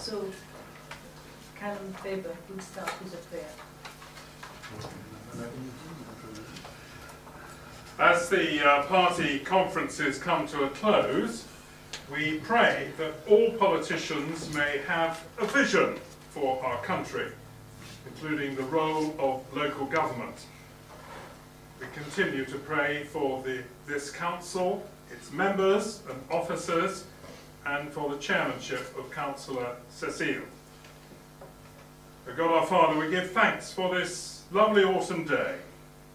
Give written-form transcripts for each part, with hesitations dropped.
So, Callum Faber will start with a prayer. As the party conferences come to a close, we pray that all politicians may have a vision for our country, including the role of local government. We continue to pray for this council, its members and officers, and for the chairmanship of Councillor Cecile. O God our Father, we give thanks for this lovely autumn day,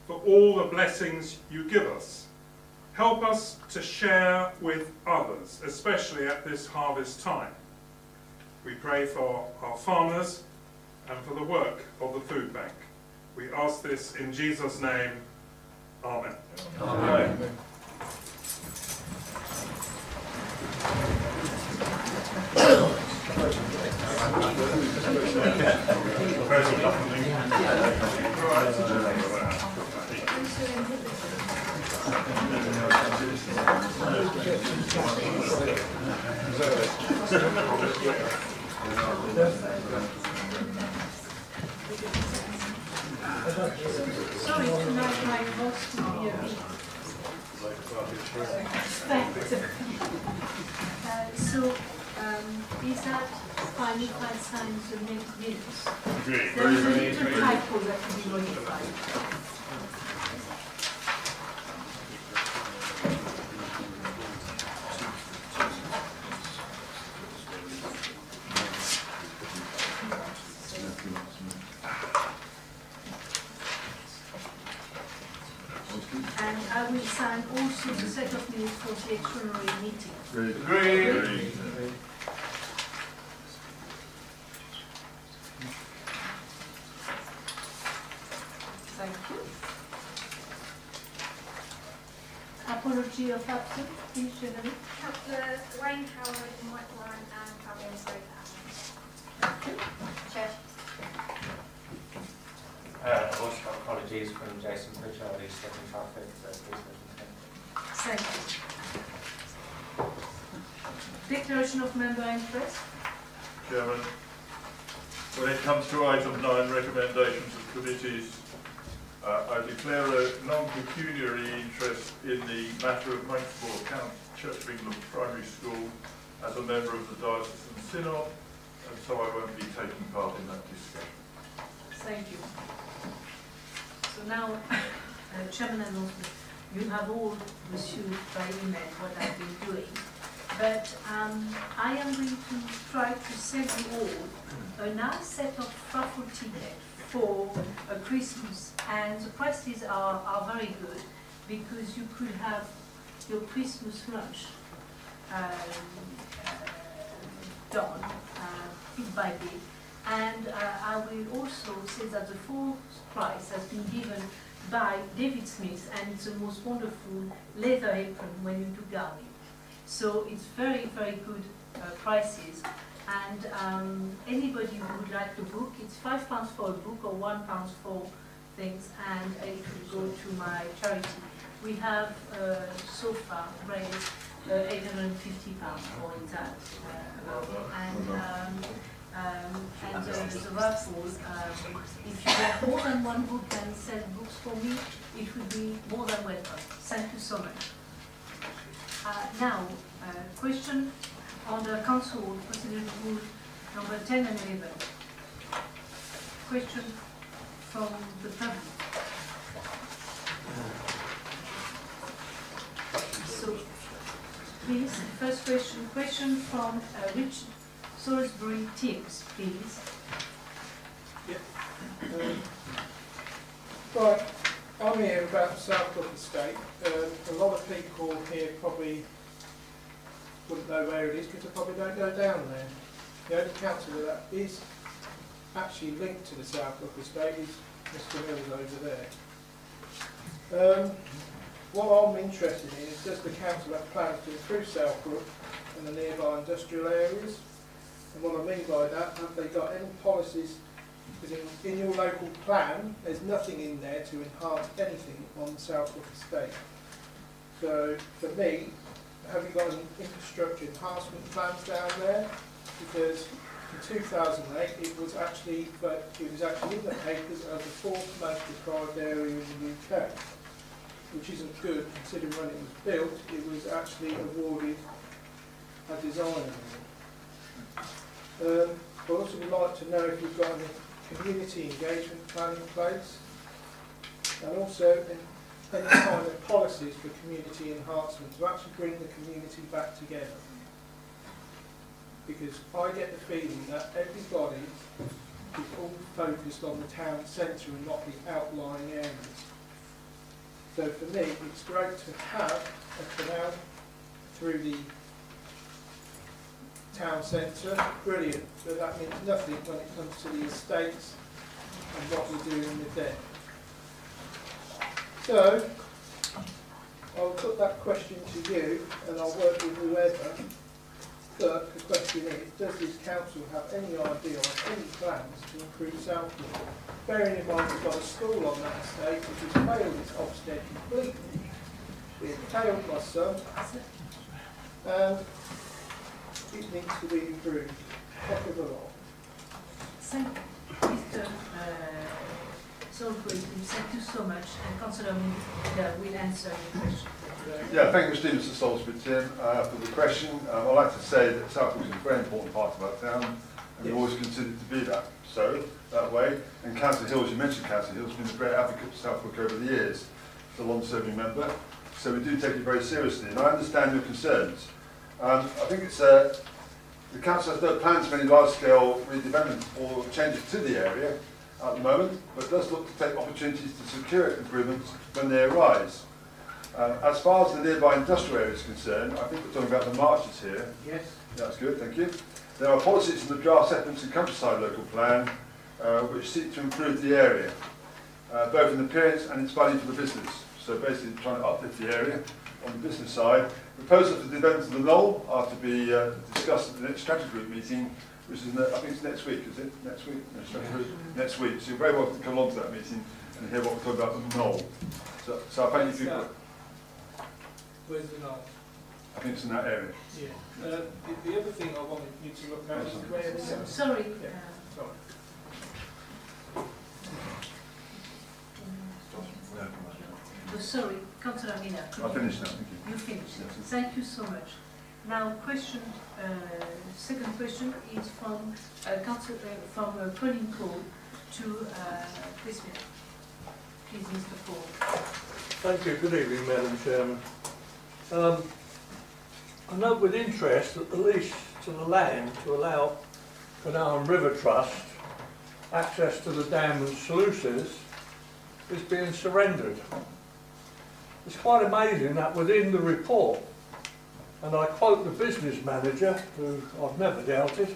for all the blessings you give us. Help us to share with others, especially at this harvest time. We pray for our farmers and for the work of the food bank. We ask this in Jesus' name. Amen. Amen. Amen. Sorry, tonight my voice will be a bit is that fine if I sign the next minutes? There is a little typo that will be modified. And I will sign also the set of minutes for the extraordinary meeting. Agreed. Thank you. Apology of absence, please, Jeremy. Councillor Wayne Howard, Mike Warren and Fabian Stoker. Chair. Also apologies from Jason Pritchard, who's stuck in traffic, so please Thank you. Declaration of member interest. Chairman, when it comes to item 9, recommendations of committees, I declare a non-pecuniary interest in the matter of Monksmoor County Church of England Primary School as a member of the Diocesan Synod, and so I won't be taking part in that discussion. Thank you. So now, Chairman announcement, you have all received by email what I've been doing, but I am going to try to send you all a nice set of raffle tickets for Christmas, and the prices are very good because you could have your Christmas lunch done bit by bit. And I will also say that the full price has been given by David Smith, and it's the most wonderful leather apron when you do gardening. So it's very, very good prices. And anybody who would like to book, it's £5 for a book or £1 for things, and it will go to my charity. We have so far raised £850 for that. And the raffle, if you have more than one book and sell books for me, it will be more than welcome. Thank you so much. Now, question on the council procedure rule number 10 and 11. Question from the public. So, please, first question from Richard Salisbury Teams, please. Yeah. Right, I'm here about Southbrook Estate. A lot of people here probably wouldn't know where it is because they probably don't go down there. The only councillor that is actually linked to the Southbrook Estate is Mr Mills over there. What I'm interested in is, does the council have plans to improve Southbrook and the nearby industrial areas? And what I mean by that, have they got any policies? Because in your local plan, there's nothing in there to enhance anything on the Southbrook Estate. So for me, have you got an infrastructure enhancement plans down there? Because 2008, it was actually in the papers as the 4th most deprived area in the UK, which isn't good considering when it was built, it was actually awarded a design award. I also would like to know if you've got any community engagement plan in place, and also any kind of policies for community enhancement to actually bring the community back together. Because I get the feeling that everybody is all focused on the town centre and not the outlying areas. So for me, it's great to have a canal through the town centre, brilliant, but that means nothing when it comes to the estates and what we're doing with them. So, I'll put that question to you and I'll work with whoever, but the question is, does this council have any idea or any plans to improve Southwood? Bearing in mind we've got a school on that estate which has failed its Ofsted completely. It tailed my son, and it needs to be improved. Heck of a lot. Thank you, Mr. Solgrave. Thank you so much, and Councillor Miller will answer your question. Yeah, thank you, Mr. Salisbury, Tim, for the question. I'd like to say that Southwood is a very important part of our town, and we've always considered to be that way. And Councillor Hills, you mentioned Councillor Hills, has been a great advocate for Southwood over the years, as a long-serving member. So we do take it very seriously, and I understand your concerns. I think it's the council has no plans for any large-scale redevelopment or changes to the area at the moment, but does look to take opportunities to secure improvements when they arise. As far as the nearby industrial area is concerned, I think we're talking about the marshes here. Yes. That's good, thank you. There are policies in the draft settlements and countryside local plan which seek to improve the area, both in appearance and its value for the business. So basically trying to uplift the area on the business side. Proposals for the development of the knoll are to be discussed at the next strategy group meeting, which is, I think it's next week, is it? Next week? No, strategy group. Next week. So you're very welcome to come along to that meeting and hear what we're talking about with the knoll. So I thank you for your... Where's the knoll? I think it's in that area. Yeah. The other thing I wanted you to look at is where it is. Sorry. Yeah. Sorry. Sorry, Councillor Miller. I'll finish now, thank you. You finished. Yes. Thank you so much. Now, second question is from Colin Cole to Chris Miller. Please, Mr. Cole. Thank you. Good evening, Madam Chairman. I note with interest that the lease to the land to allow Canal and River Trust access to the dam and sluices is being surrendered. It's quite amazing that within the report, and I quote the business manager, who I've never doubted,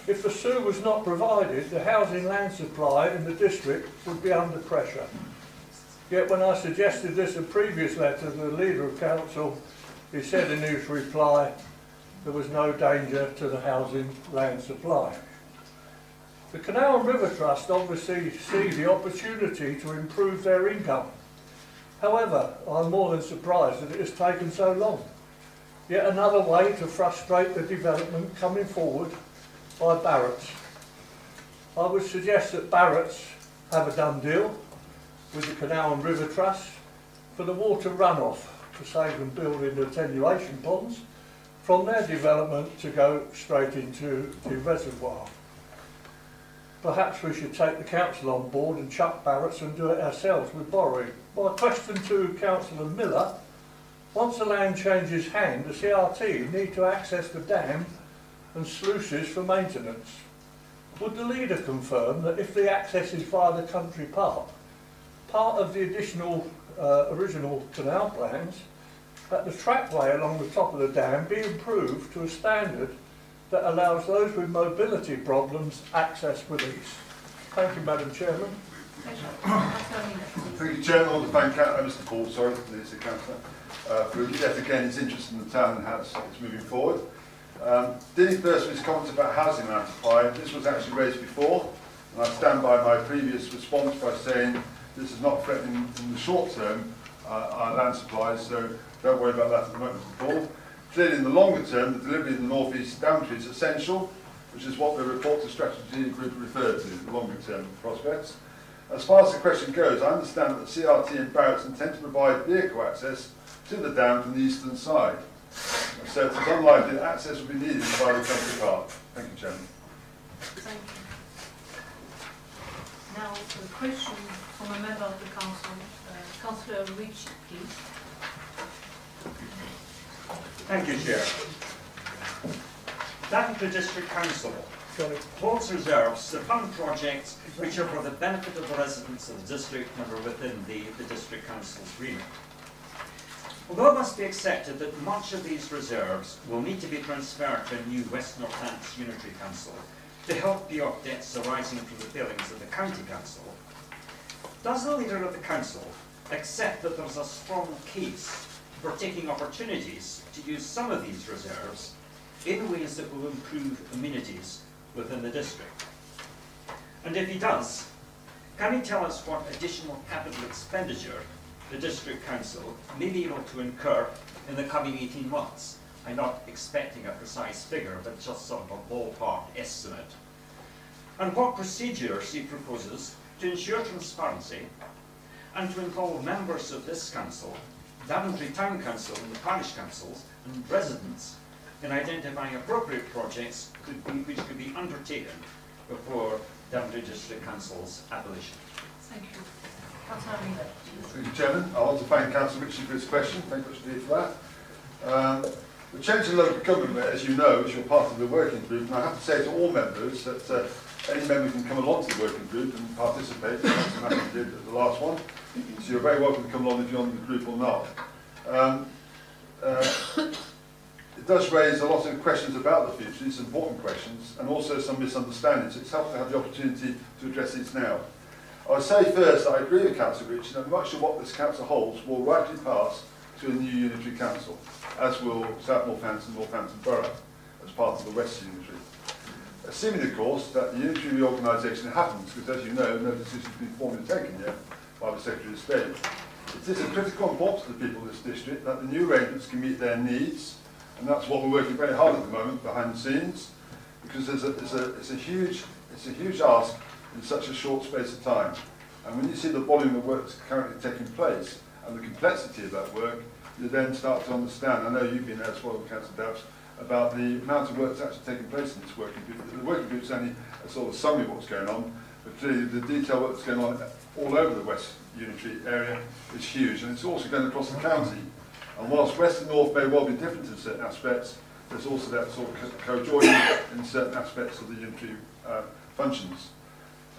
if the sewer was not provided, the housing land supply in the district would be under pressure. Yet when I suggested this in a previous letter to the leader of council, he said in his reply there was no danger to the housing land supply. The Canal and River Trust obviously see the opportunity to improve their income. However, I'm more than surprised that it has taken so long. Yet another way to frustrate the development coming forward by Barrett's. I would suggest that Barrett's have a done deal with the Canal and River Trust for the water runoff to save them building attenuation ponds from their development to go straight into the reservoir. Perhaps we should take the council on board and chuck Barrett's and do it ourselves with borrowing. My question to Councillor Miller, once the land changes hand, the CRT need to access the dam and sluices for maintenance. Would the leader confirm that if the access is via the country park, part of the additional original canal plans, that the trackway along the top of the dam be improved to a standard that allows those with mobility problems access with ease? Thank you, Madam Chairman. Thank you, Chairman. I want to thank Mr. Paul, sorry, the Councillor, for yet again his interest in the town and how it's moving forward. Dealing first with his comments about housing land supply, this was actually raised before, and I stand by my previous response by saying this is not threatening in the short term our land supplies, so don't worry about that at the moment, Mr. Paul. Clearly in the longer term, the delivery of the North East Daventry is essential, which is what the report to strategy group referred to, the longer term prospects. As far as the question goes, I understand that CRT and Barrett's intend to provide vehicle access to the dam from the eastern side. So it's unlikely that access will be needed by the country park. Thank you, Chairman. Thank you. Now, a question from a member of the council, Councillor Ritchie, please. Thank you, Chair. Daventry District Council holds reserves to fund projects which are for the benefit of the residents of the district and are within the District Council's remit. Although it must be accepted that much of these reserves will need to be transferred to a new West Northants Unitary Council to help pay off debts arising from the failings of the County Council, does the leader of the Council accept that there is a strong case for taking opportunities to use some of these reserves in ways that will improve amenities within the district? And if he does, can he tell us what additional capital expenditure the District Council may be able to incur in the coming 18 months? I'm not expecting a precise figure, but just sort of a ballpark estimate. And what procedures he proposes to ensure transparency and to involve members of this council, Daventry Town Council and the parish councils and residents in identifying appropriate projects which could be undertaken before Daventry District Council's abolition. Thank you. Councillor Miller. Thank you, Chairman. I want to thank Councillor Ritchie for his question. Thank you much indeed for that. The change in local government, as you know, is you're part of the working group, and I have to say to all members that any member can come along to the working group and participate, as Matthew did at the last one. So you're very welcome to come along if you're on the group or not. It does raise a lot of questions about the future, these important questions, and also some misunderstandings. It's helpful to have the opportunity to address these now. I would say first that I agree with Councillor Ritchie that much of what this council holds will rightly pass to a new unitary council, as will South Northampton and Northampton Borough, as part of the West Unitary. Assuming, of course, that the unitary reorganisation happens, because as you know, no decision has been formally taken yet by the Secretary of State. It is of critical importance to the people of this district that the new arrangements can meet their needs, and that's what we're working very hard at the moment behind the scenes, because it's a huge ask in such a short space of time. And when you see the volume of work that's currently taking place and the complexity of that work, you then start to understand, I know you've been there as well, Councillor Dabbs, about the amount of work that's actually taking place in this working group. The working group is only a sort of summary of what's going on, but clearly the detailed work that's going on all over the West Unitary area is huge, and it's also going across the county. And whilst West and North may well be different in certain aspects, there's also that sort of co-joining in certain aspects of the unitary functions.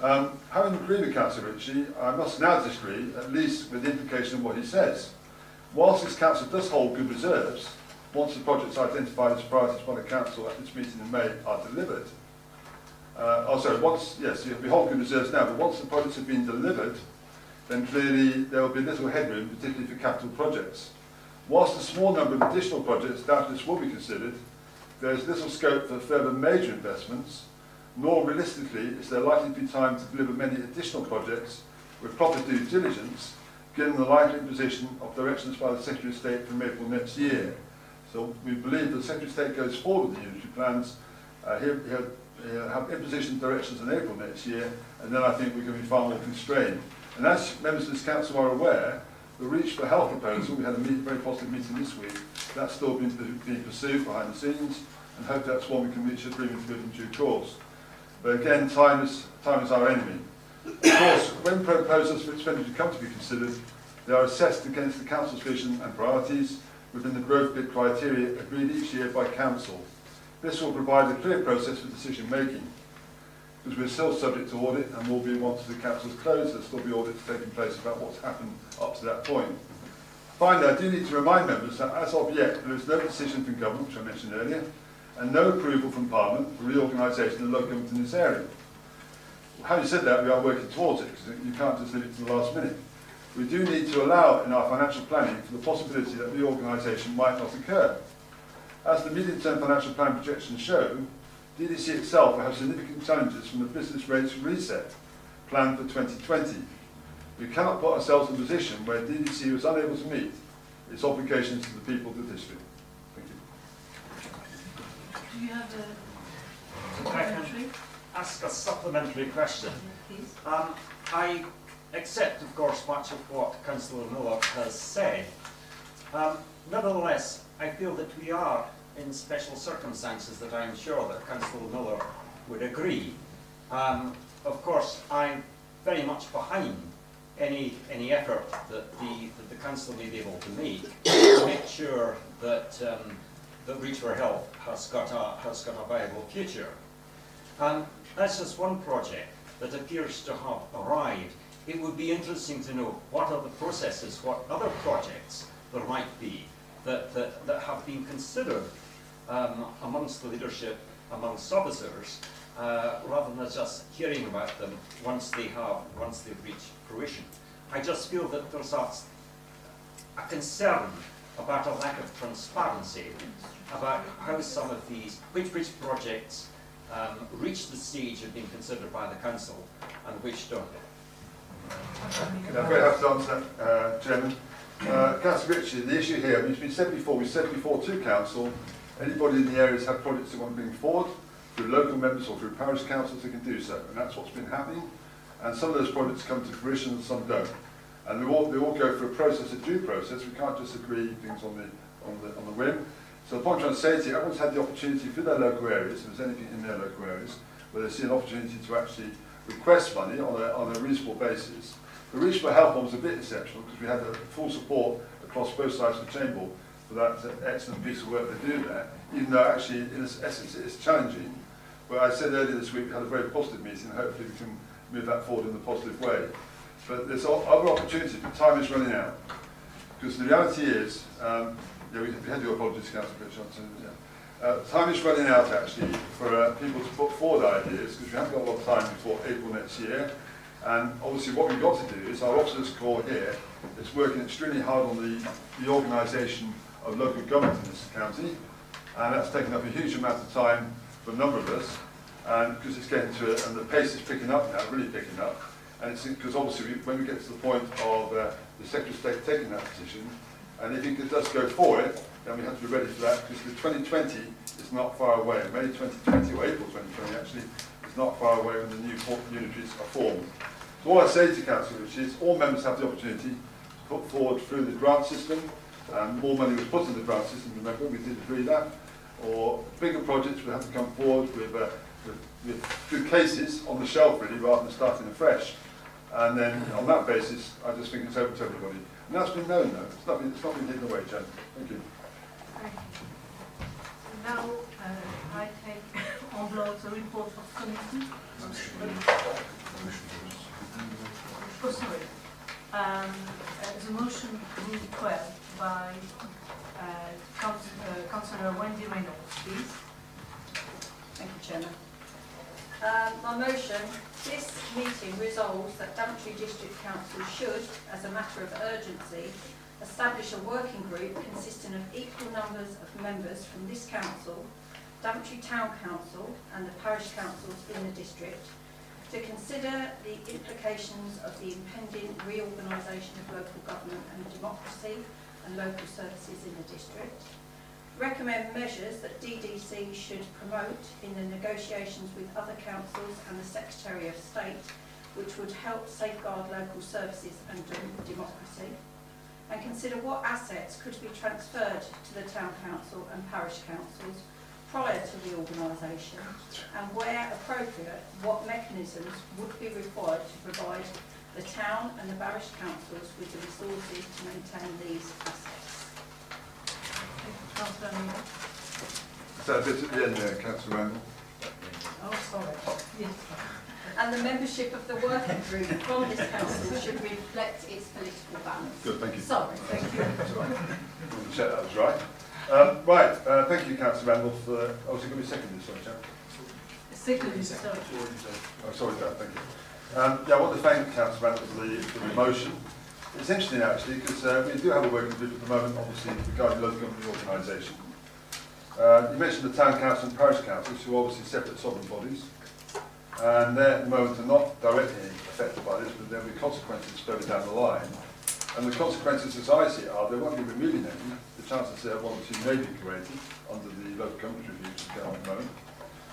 Having agreed with Councillor Ritchie, I must now disagree, at least with the implication of what he says. Whilst this council does hold good reserves, once the projects identified as priorities by the council at its meeting in May are delivered, we hold good reserves now, but once the projects have been delivered, then clearly there will be little headroom, particularly for capital projects. Whilst a small number of additional projects doubtless will be considered, there is little scope for further major investments, nor realistically is there likely to be time to deliver many additional projects with proper due diligence, given the likely imposition of directions by the Secretary of State from April next year. So we believe that the Secretary of State goes forward with the unitary plans, he'll have imposition directions in April next year, and then I think we're going to be far more constrained. And as members of this council are aware, the Reach for Health proposal, we had a very positive meeting this week, that's still being pursued behind the scenes, and hope that's one we can reach agreement with in due course. But again, time is our enemy. Of course, when proposals for expenditure come to be considered, they are assessed against the council's vision and priorities within the growth bid criteria agreed each year by council. This will provide a clear process for decision making, because we're still subject to audit, and will be once the council's closed, there'll still be audits taking place about what's happened up to that point. Finally, I do need to remind members that as of yet, there is no decision from government, which I mentioned earlier, and no approval from Parliament for reorganisation of local government in this area. Having said that, we are working towards it, because you can't just leave it to the last minute. We do need to allow in our financial planning for the possibility that reorganisation might not occur. As the medium-term financial plan projections show, DDC itself will have significant challenges from the business rates reset planned for 2020. We cannot put ourselves in a position where DDC was unable to meet its obligations to the people of the district. Thank you. Do you have a... ask a supplementary question? Please. I accept, of course, much of what Councillor Miller has said. Nevertheless, I feel that we are in special circumstances that I'm sure that Councillor Miller would agree. Of course, I'm very much behind any effort that the council may be able to make sure that that Reach for Health has got a viable future. That's just one project that appears to have arrived. It would be interesting to know what other processes, what other projects there might be that have been considered amongst the leadership, amongst officers, rather than just hearing about them once they've reached fruition. I just feel that there's a concern about a lack of transparency about how some of these, which projects reach the stage of being considered by the council and which don't. I'm going to have to answer that, Chairman. Councillor Ritchie, the issue here, it's been said before, we said before to Council, anybody in the areas have projects they want to bring forward, through local members or through parish councils, they can do so. And that's what's been happening. And some of those projects come to fruition and some don't. And they all go through a process, a due process. We can't just agree things on the whim. So the point I'm trying to say to you, everyone's had the opportunity through their local areas, if there's anything in their local areas, where they see an opportunity to actually request money on a reasonable basis. The Reach for Health one was a bit exceptional because we had full support across both sides of the chamber for that excellent piece of work they do there, even though actually in essence it is challenging. But I said earlier this week we had a very positive meeting and hopefully we can move that forward in a positive way. But there's other opportunities, but time is running out. Because the reality is, we had your apologies, Councillor Johnson. Time is running out actually for people to put forward ideas because we haven't got a lot of time before April next year. And obviously what we've got to do is our officers' corps here is working extremely hard on the organisation of local government in this county. And that's taken up a huge amount of time for a number of us. And because it's getting to it, and the pace is picking up now, really picking up. And it's because obviously when we get to the point of the Secretary of State taking that position, and if he does go for it, then we have to be ready for that because the 2020 is not far away. May 2020 or April 2020 actually is not far away when the new unitaries are formed. So all I say to Council is all members have the opportunity to put forward through the grant system, and more money was put in the grant system, remember, we did agree that, or bigger projects will have to come forward with good cases on the shelf really, rather than starting afresh. And then on that basis, I just think it's open to everybody. And that's been known though, it's not been hidden away, Jen. Thank you. Thank you. Now I take on board the report of committee. Oh, sorry. The motion rule 12 by Councillor Wendy Reynolds, please. Thank you, Chairman. My motion, this meeting resolves that Daventry District Council should, as a matter of urgency, establish a working group consisting of equal numbers of members from this council, Daventry Town Council and the parish councils in the district to consider the implications of the impending reorganisation of local government and democracy and local services in the district, recommend measures that DDC should promote in the negotiations with other councils and the Secretary of State, which would help safeguard local services and democracy, and consider what assets could be transferred to the Town Council and Parish Councils prior to the organisation, and where appropriate, what mechanisms would be required to provide the Town and the Parish Councils with the resources to maintain these assets. Councillor Miller. Is that a bit at the end there, Councillor Randall? Oh, sorry. Yes. And the membership of the working group from this council should reflect its political balance. Good, thank you. Sorry, thank you. That's right. I want to check that was right. Thank you, Councillor Randall, for... Oh, is it going to be seconded, sorry, Chair? Seconded, sorry. Oh, sorry, Dan, thank you. I want to thank Councillor Randall for the motion. It's interesting, actually, because we do have a working group at the moment, obviously, regarding local government organisation. You mentioned the Town Council and Parish Councils, who are obviously separate sovereign bodies. And they at the moment are not directly affected by this, but there will be consequences further down the line. And the consequences, as I see it, are they won't be removing any. The chances there one or two may be created under the local government review which is going on at the moment.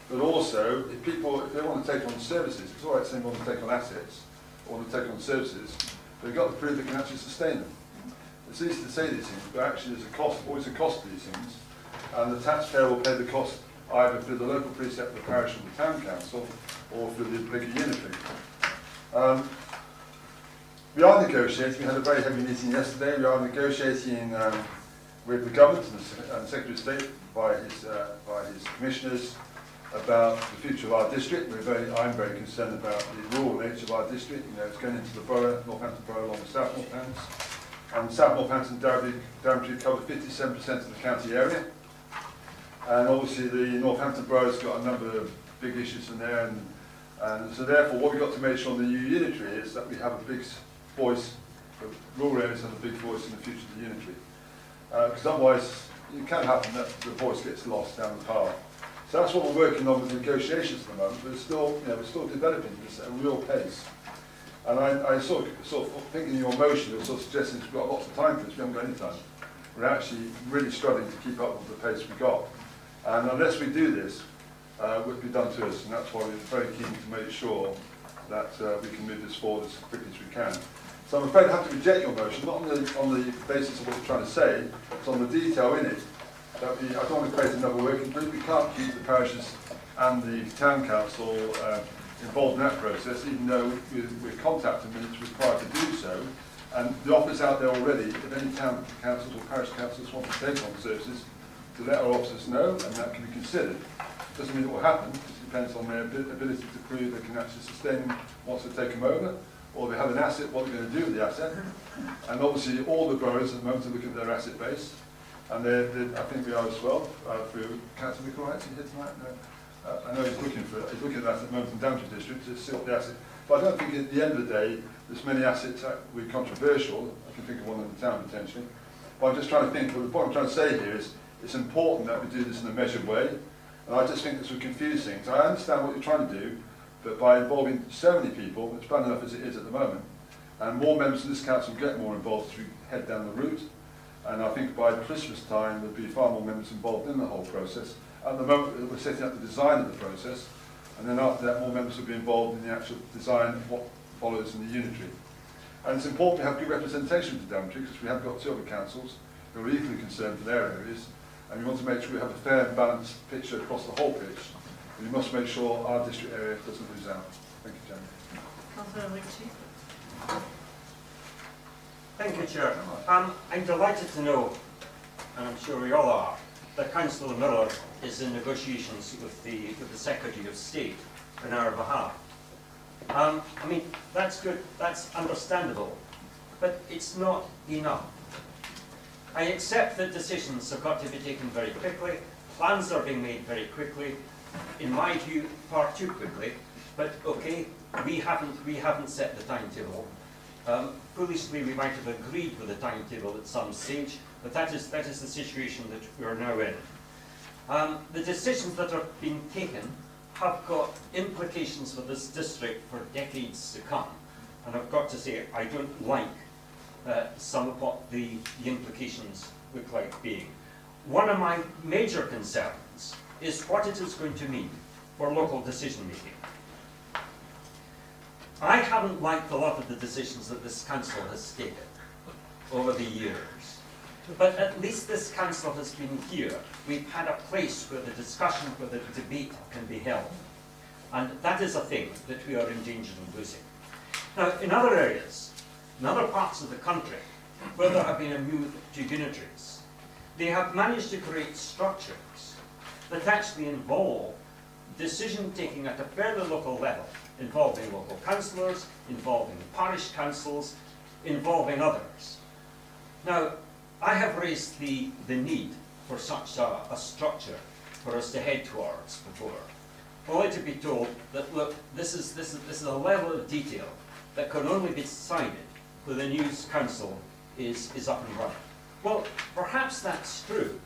but also if they want to take on services, it's all right saying they want to take on assets or want to take on services, they've got to prove they can actually sustain them. It's easy to say these things, but actually there's always a cost to these things, and the taxpayer will pay the cost either through the local precept of the parish or the town council, or through the bigger unitary. We are negotiating. We had a very heavy meeting yesterday. We are negotiating with the government and the Secretary of State by his commissioners about the future of our district. I'm very concerned about the rural nature of our district. You know, it's going into the borough, Northampton Borough, along with South Northampton. And South Northampton and Daventry cover 57% of the county area. And obviously the Northampton Borough's got a number of big issues in there, and so therefore what we've got to make sure on the new unitary is that we have a big voice, the rural areas have a big voice in the future of the unitary. Because otherwise it can happen that the voice gets lost down the path. So that's what we're working on with negotiations at the moment, but it's still, we're still developing this at a real pace. And I sort of thinking in your motion, you're sort of suggesting we've got lots of time for this, we haven't got any time. We're actually really struggling to keep up with the pace we've got. And unless we do this, it will be done to us, and that's why we're very keen to make sure that we can move this forward as quickly as we can. So I'm afraid I have to reject your motion, not on the basis of what you're trying to say, it's on the detail in it. That I don't want to create another working group. We can't keep the parishes and the town council involved in that process, even though we're contacting them it's required to do so. And the offer's out there already. If any town councils or parish councils want to take on services, to let our officers know, and that can be considered. Doesn't mean it will happen, it depends on their ability to prove they can actually sustain them once they take them over, or they have an asset, what they're going to do with the asset. And obviously all the boroughs at the moment are looking at their asset base, and I think we are as well, through Councillor Nicolai, is he here tonight? No. I know he's looking at that at the moment in Daventry district to see what the asset, but I don't think at the end of the day, there's many assets that will be controversial. I can think of one in the town potentially, but I'm just trying to think, well, the point I'm trying to say here is, it's important that we do this in a measured way, and I just think this would confuse things. I understand what you're trying to do, but by involving so many people, it's bad enough as it is at the moment, and more members of this council get more involved as we head down the route, and I think by Christmas time there'll be far more members involved in the whole process. At the moment we're setting up the design of the process, and then after that more members will be involved in the actual design of what follows in the unitary. And it's important we have good representation to Daventry, because we have got 2 other councils who are equally concerned for their areas, and we want to make sure we have a fair and balanced picture across the whole pitch. And we must make sure our district area doesn't lose out. Thank you, Chairman. Councillor Ritchie. Thank you, Chair. I'm delighted to know, and I'm sure we all are, that Councillor Miller is in negotiations with the Secretary of State on our behalf. I mean, that's good, that's understandable, but it's not enough. I accept that decisions have got to be taken very quickly, plans are being made very quickly, in my view, far too quickly, but okay, we haven't set the timetable. Foolishly, we might have agreed with the timetable at some stage, but that is the situation that we are now in. The decisions that are being taken have got implications for this district for decades to come, and I've got to say, I don't like some of what the implications look like being. One of my major concerns is what it is going to mean for local decision making. I haven't liked a lot of the decisions that this council has taken over the years, but at least this council has been here. We've had a place where the discussion, where the debate can be held, and that is a thing that we are in danger of losing. Now, in other areas, in other parts of the country, where there have been a move to unitaries, they have managed to create structures that actually involve decision-taking at a fairly local level, involving local councillors, involving parish councils, involving others. Now, I have raised the need for such a structure for us to head towards before, only to be told that, look, this is a level of detail that can only be decided when the new council is up and running. Well, perhaps that's true,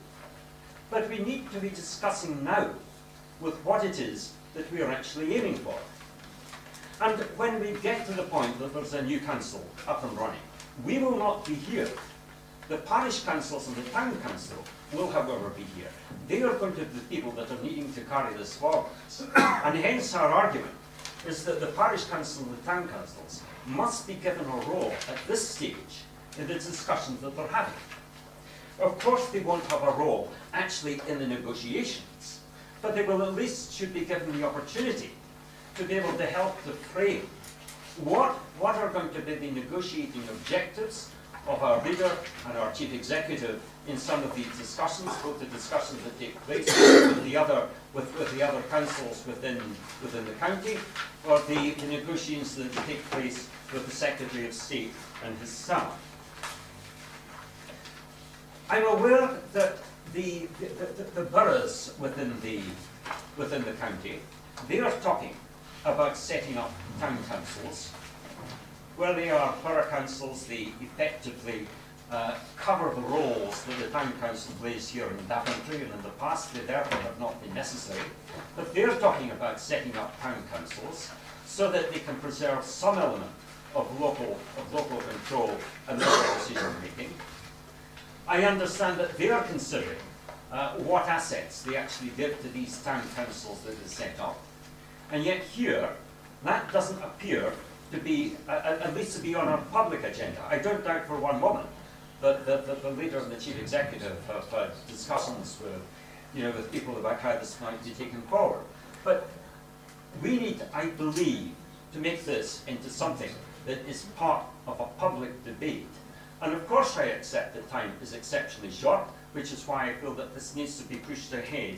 but we need to be discussing now with what it is that we are actually aiming for. And when we get to the point that there's a new council up and running, we will not be here The parish councils and the town council will, however, be here. They are going to be the people that are needing to carry this forward. And hence our argument is that the parish council and the town councils must be given a role at this stage in the discussions that they're having. Of course they won't have a role actually in the negotiations, but they will at least should be given the opportunity to be able to help to frame what are going to be the negotiating objectives of our leader and our chief executive in some of these discussions, both the discussions that take place with the other councils within the county, or the negotiations that take place with the Secretary of State and his staff. I'm aware that the boroughs within the county, they are talking about setting up town councils, where they are borough councils. They effectively cover the roles that the town council plays here in Daventry, and in the past they therefore have not been necessary. But they're talking about setting up town councils so that they can preserve some element of local control and local decision making. I understand that they are considering what assets they actually give to these town councils that are set up. And yet here, that doesn't appear to be, at least to be on our public agenda. I don't doubt for one moment that the leader and the chief executive have had discussions with people about how this might be taken forward. But we need, I believe, to make this into something that is part of a public debate. And of course I accept that time is exceptionally short, which is why I feel that this needs to be pushed ahead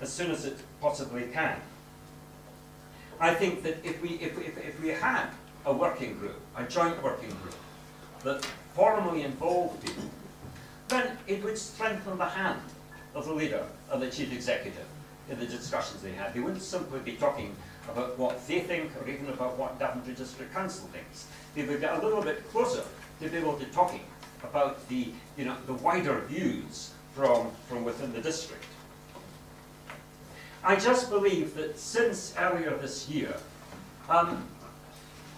as soon as it possibly can. I think that if we had a working group, a joint working group, that formally involved people, then it would strengthen the hand of the leader and the chief executive in the discussions they had. They wouldn't simply be talking about what they think or even about what Daventry District Council thinks. They would get a little bit closer to be able to talking about the wider views from within the district. I just believe that since earlier this year,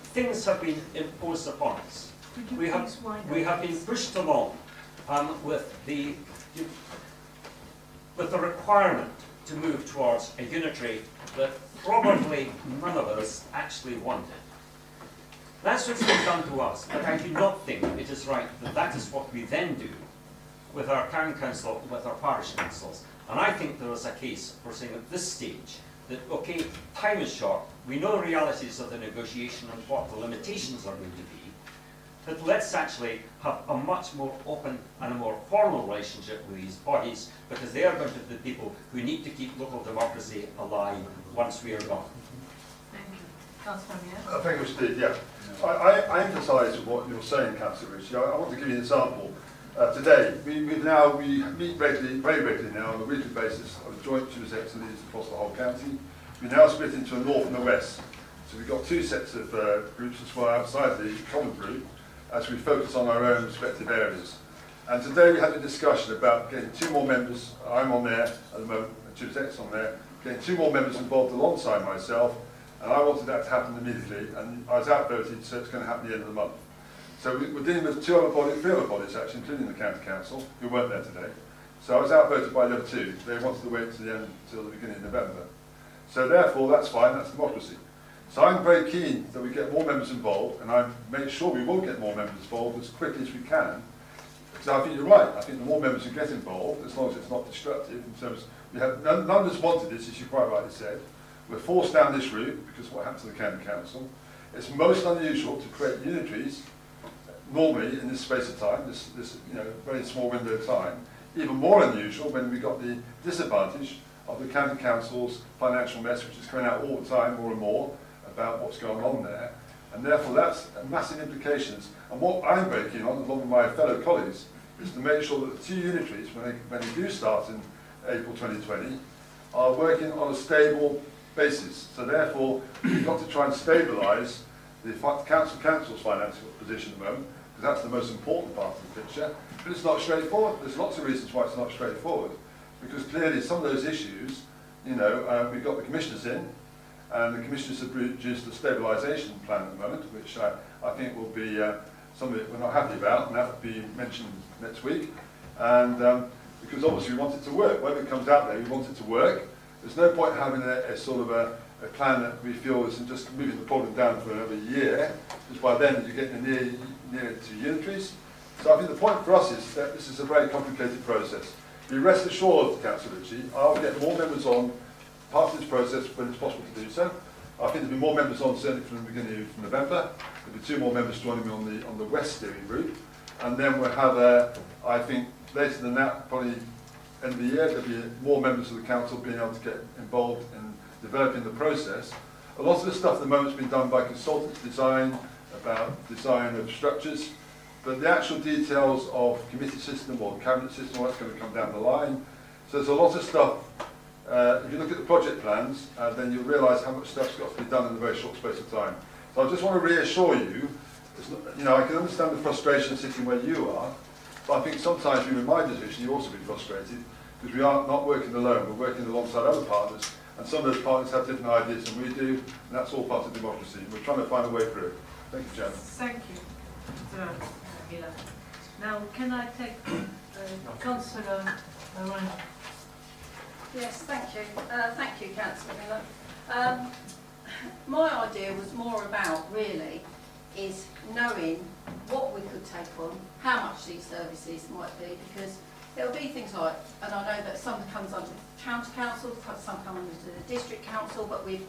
things have been imposed upon us. We have been pushed along with the requirement to move towards a unitary that probably none of us actually wanted. That's what's been done to us, but I do not think it is right that that is what we then do with our town council, with our parish councils. And I think there is a case for saying at this stage that, okay, time is short, we know the realities of the negotiation and what the limitations are going to be, but let's actually have a much more open and a more formal relationship with these bodies, because they are going to be the people who need to keep local democracy alive once we are gone. Thank you. Councillor Mears? Thank you, Steve. Yeah. I emphasise what you're saying, Councillor Ritchie. I want to give you an example. Today, we meet regularly, very regularly now on a weekly basis on a joint chief executive leaders across the whole county. We now split into a north and a west. So we've got two sets of groups as well outside the common group as we focus on our own respective areas. And today we had a discussion about getting two more members. I'm on there at the moment, the chief executive's on there, getting two more members involved alongside myself. And I wanted that to happen immediately, and I was outvoted, so it's going to happen at the end of the month. So we're dealing with three other bodies actually, including the county council, who weren't there today. So I was outvoted by the other two. They wanted to wait to the end, until the beginning of November. So therefore, that's fine, that's democracy. So I'm very keen that we get more members involved, and I make sure we will get more members involved as quickly as we can. Because I think you're right, I think the more members who get involved, as long as it's not destructive, in terms of, none of us wanted this, as you quite rightly said. We're forced down this route because of what happened to the county council. It's most unusual to create unitaries normally in this space of time, this very small window of time. Even more unusual when we got the disadvantage of the county council's financial mess, which is coming out all the time, more and more, about what's going on there. And therefore that's massive implications. And what I'm very keen on, along with my fellow colleagues, is to make sure that the two unitaries, when they do start in April 2020, are working on a stable basis. So therefore, we've got to try and stabilise the council's financial position at the moment, because that's the most important part of the picture. But it's not straightforward. There's lots of reasons why it's not straightforward. Because clearly some of those issues, we've got the commissioners in, and the commissioners have produced a stabilisation plan at the moment, which I think will be some of it we're not happy about, and that will be mentioned next week. And because obviously we want it to work. Whether it comes out there, we want it to work. There's no point having a sort of a plan that we feel is just moving the problem down for another year, because by then you're getting near to unitaries. So I think the point for us is that this is a very complicated process. Be rest assured, Councillor Ritchie, I'll get more members on part of this process when it's possible to do so. I think there'll be more members on certainly from the beginning of November. There'll be 2 more members joining me on the West steering group, and then we'll have I think later than that, probably end of the year, there'll be more members of the council being able to get involved in developing the process. A lot of the stuff at the moment has been done by consultant design, about design of structures, but the actual details of committee system or cabinet system, that's going to come down the line. So there's a lot of stuff. If you look at the project plans, then you'll realise how much stuff's got to be done in a very short space of time. So I just want to reassure you, it's not, I can understand the frustration sitting where you are, but I think sometimes you in my position, you also be frustrated, because we are not working alone, we're working alongside other partners, and some of those partners have different ideas than we do, and that's all part of democracy. We're trying to find a way through. Thank you, Chairman. Thank you, Mr. Miller. Now, can I take Councillor Ryan? Yes, thank you. Thank you, Councillor Miller. My idea was more about, really, is knowing what we could take on, how much these services might be, because there'll be things like, and I know that some comes under county council, some come under the district council, but we're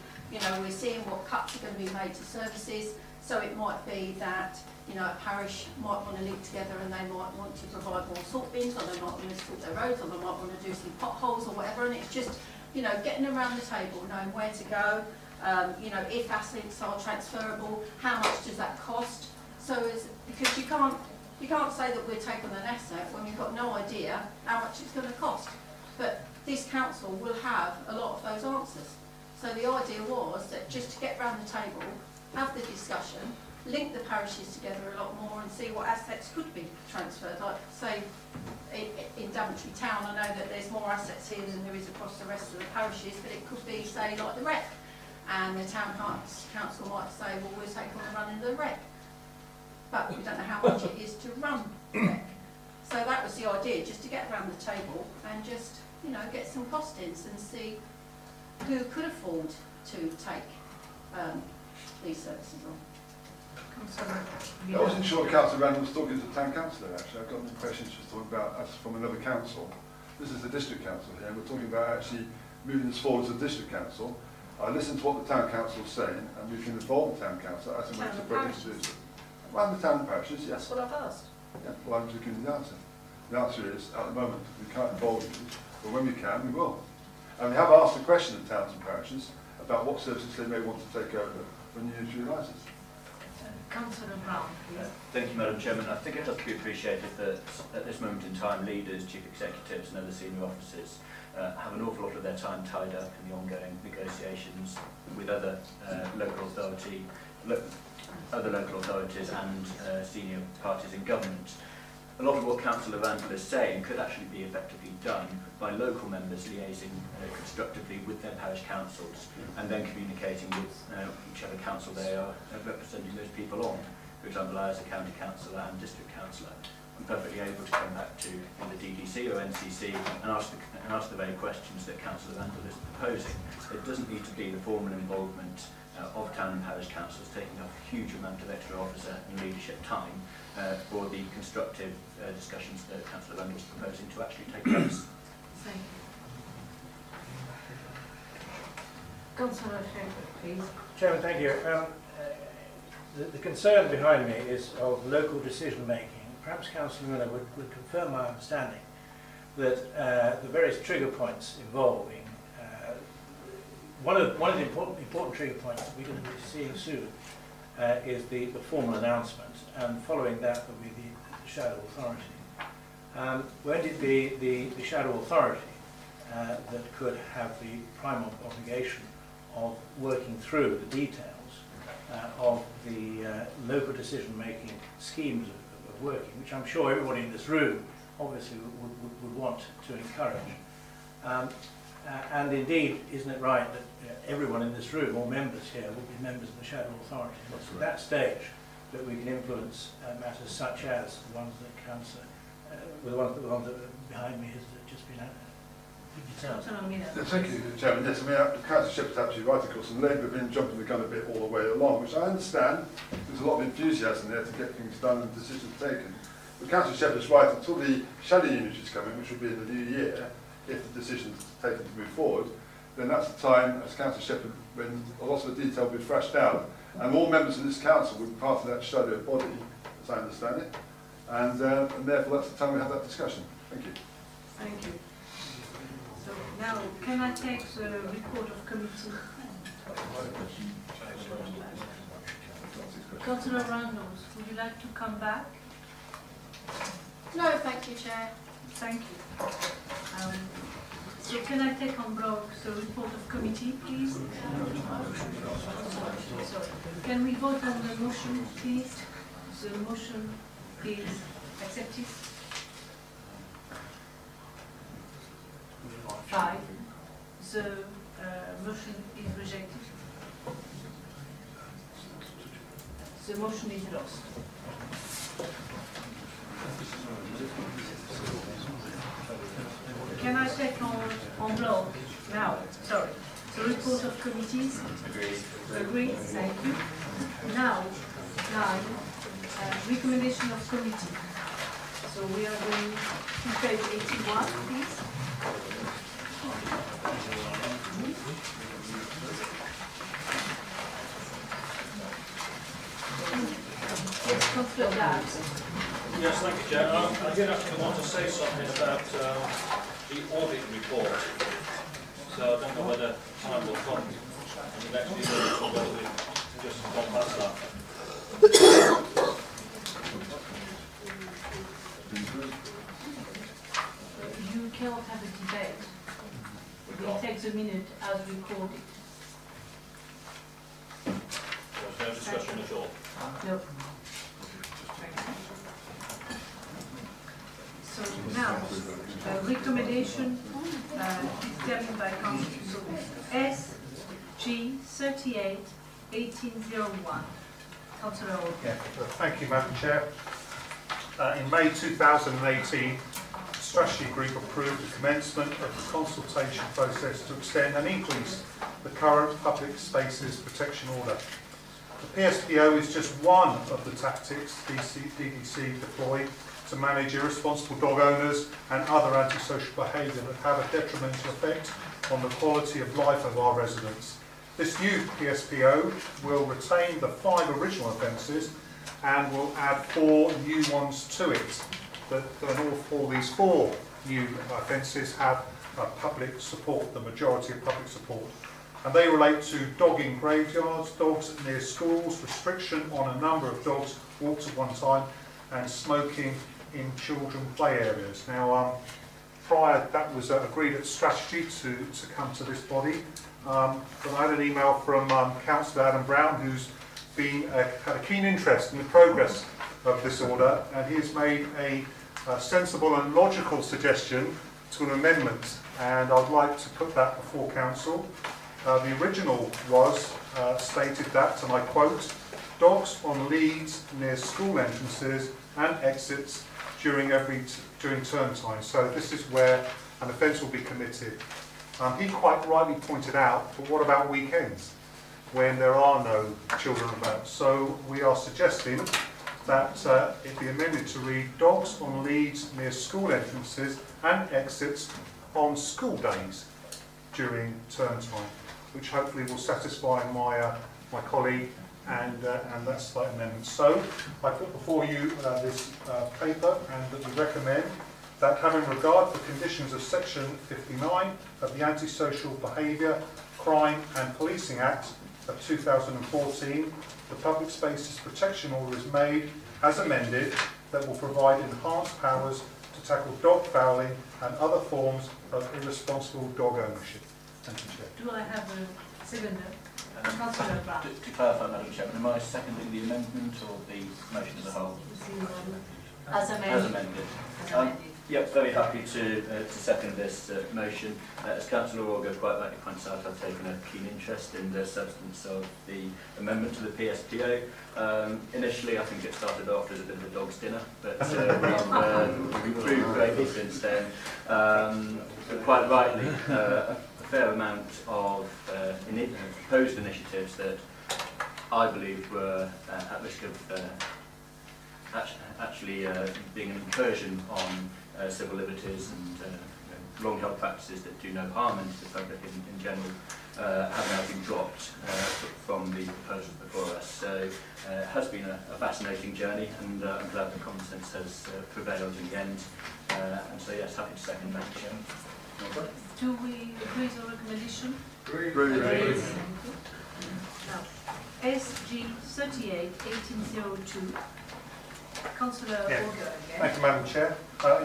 seeing what cuts are going to be made to services. So it might be that, a parish might want to link together and they might want to provide more salt bins, or they might want to sort their roads, or they might want to do some potholes or whatever. And it's just, getting around the table, knowing where to go, if assets are transferable, how much does that cost? So because you can't say that we're taking an asset when we've got no idea how much it's going to cost. But this council will have a lot of those answers. So the idea was that just to get round the table, have the discussion, link the parishes together a lot more and see what assets could be transferred. Like, say, in Daventry town, I know that there's more assets here than there is across the rest of the parishes, but it could be, say, like the rec. And the town council might say, well, we'll take on the running of the rec. But we don't know how much it is to run the rec. So that was the idea, just to get around the table and just, get some costings and see who could afford to take these services on. I wasn't sure Councillor Randall was talking to the town councillor, actually. I got the impression she was talking about us from another council. This is the district council here, and we're talking about actually moving this forward as a district council. I listened to what the town council is saying, and we can involve the town council as and when it's appropriate to do so. Well, the town parishes, yes. That's what I've asked. Yeah, well, I'm just giving the answer. The answer is, at the moment, we can't involve you, but when we can, we will. And we have asked the question of towns and parishes about what services they may want to take over when unitary arises. Councillor Brown, please. Thank you, Madam Chairman. I think it has to be appreciated that at this moment in time, leaders, chief executives and other senior officers have an awful lot of their time tied up in the ongoing negotiations with other local authorities and senior parties in government. A lot of what Councillor Randall is saying could actually be effectively done by local members liaising constructively with their parish councils and then communicating with whichever council they are representing those people on. For example, I as a county councillor and district councillor, I'm perfectly able to come back to either DDC or NCC and ask the very questions that Councillor Randall is proposing. It doesn't need to be the formal involvement of town and parish councils taking up a huge amount of extra officer and leadership time for the constructive discussions that Councillor Randall is proposing to actually take place. Thank you. Councillor Schaefer, please. Chairman, thank you. The concern behind me is of local decision making. Perhaps Councillor Miller would confirm my understanding that the various trigger points involving one of the important trigger points that we're going to be seeing soon is the formal announcement, and following that will be the shadow authority. When did the shadow authority that could have the prime obligation of working through the details of the local decision-making schemes of working, which I'm sure everybody in this room obviously would want to encourage. And indeed, isn't it right that everyone in this room, all members here, will be members of the Shadow Authority? At that stage, that we can influence matters such as the ones that Councillor, the ones that are behind me has just been Thank you, Chairman. Yes, I mean, Councillor Shepherd's absolutely right, of course, and Labour have been jumping the gun a bit all the way along, which I understand. There's a lot of enthusiasm there to get things done and decisions taken. But Councillor Shepherd's right, until the shadow units come in, which will be in the new year, if the decision's taken to move forward, then that's the time, as Councillor Shepherd, when a lot of the detail will be thrashed out. And all members of this council will be part of that shadow body, as I understand it. And therefore, that's the time we have that discussion. Thank you. Thank you. So now, can I take the report of committee? Councillor Reynolds, would you like to come back? No, thank you, Chair. Thank you. So can I take on block the report of committee, please? Sorry. Can we vote on the motion, please? The motion is accepted. 5. The motion is rejected. The motion is lost. Can I take on block now? Sorry. The report of committees? Agreed. Thank you. Now, 9. Recommendation of committee. So we are going to page 81, please. Yes, Councillor Dabbs. Yes, thank you, Chair. I did actually want to say something about the audit report. So I don't know whether time will come in the next few minutes or whether we just go past that. You cannot have a debate. It takes a minute as recorded. There's no discussion at all. No. So now, recommendation determined by Council. So SG 38 1801. Councillor Oldham. Yeah, thank you, Madam Chair. In May 2018, the Strategy Group approved the commencement of the consultation process to extend and increase the current public spaces protection order. The PSPO is just one of the tactics DDC deployed to manage irresponsible dog owners and other antisocial behaviour that have a detrimental effect on the quality of life of our residents. This new PSPO will retain the 5 original offences and will add 4 new ones to it. And all these 4 new offences have public support, the majority of public support. And they relate to dogging graveyards, dogs near schools, restriction on a number of dogs walked at one time, and smoking in children play areas. Now, prior, that was agreed at strategy to come to this body. But I had an email from Councillor Adam Brown, who's had a keen interest in the progress of this order, and he has made a sensible and logical suggestion to an amendment, and I'd like to put that before Council. The original was stated that, and I quote, dogs on leads near school entrances and exits during term time. So this is where an offence will be committed. He quite rightly pointed out, but what about weekends when there are no children about? So we are suggesting that it be amended to read dogs on leads near school entrances and exits on school days during term time, which hopefully will satisfy my colleague, and that's that amendment. So I put before you this paper, and that we recommend that, having regard for conditions of section 59 of the Antisocial Behaviour, Crime and Policing Act of 2014, the Public Spaces Protection Order is made as amended that will provide enhanced powers to tackle dog fouling and other forms of irresponsible dog ownership. Thank you, Chair. Do I have a seconder? Councillor Brown. To clarify, Madam Chairman, am I seconding the amendment or the motion as a whole? As amended. As amended. As amended. Yep, very happy to second this motion. As Councillor Auger quite rightly points out, I've taken a keen interest in the substance of the amendment to the PSPO. Initially, I think it started off as a bit of a dog's dinner, but we've improved greatly since then. Quite rightly, a fair amount of proposed initiatives that I believe were at risk of actually being an incursion on civil liberties and long-held practices that do no harm into the public in general have now been dropped from the proposals before us. So it has been a fascinating journey, and I'm glad the common sense has prevailed in the end. And so yes, happy to second that. Do we agree with the recommendation? Agree. Now, SG 38 1802. Councillor Auger again. Thank you, Madam Chair.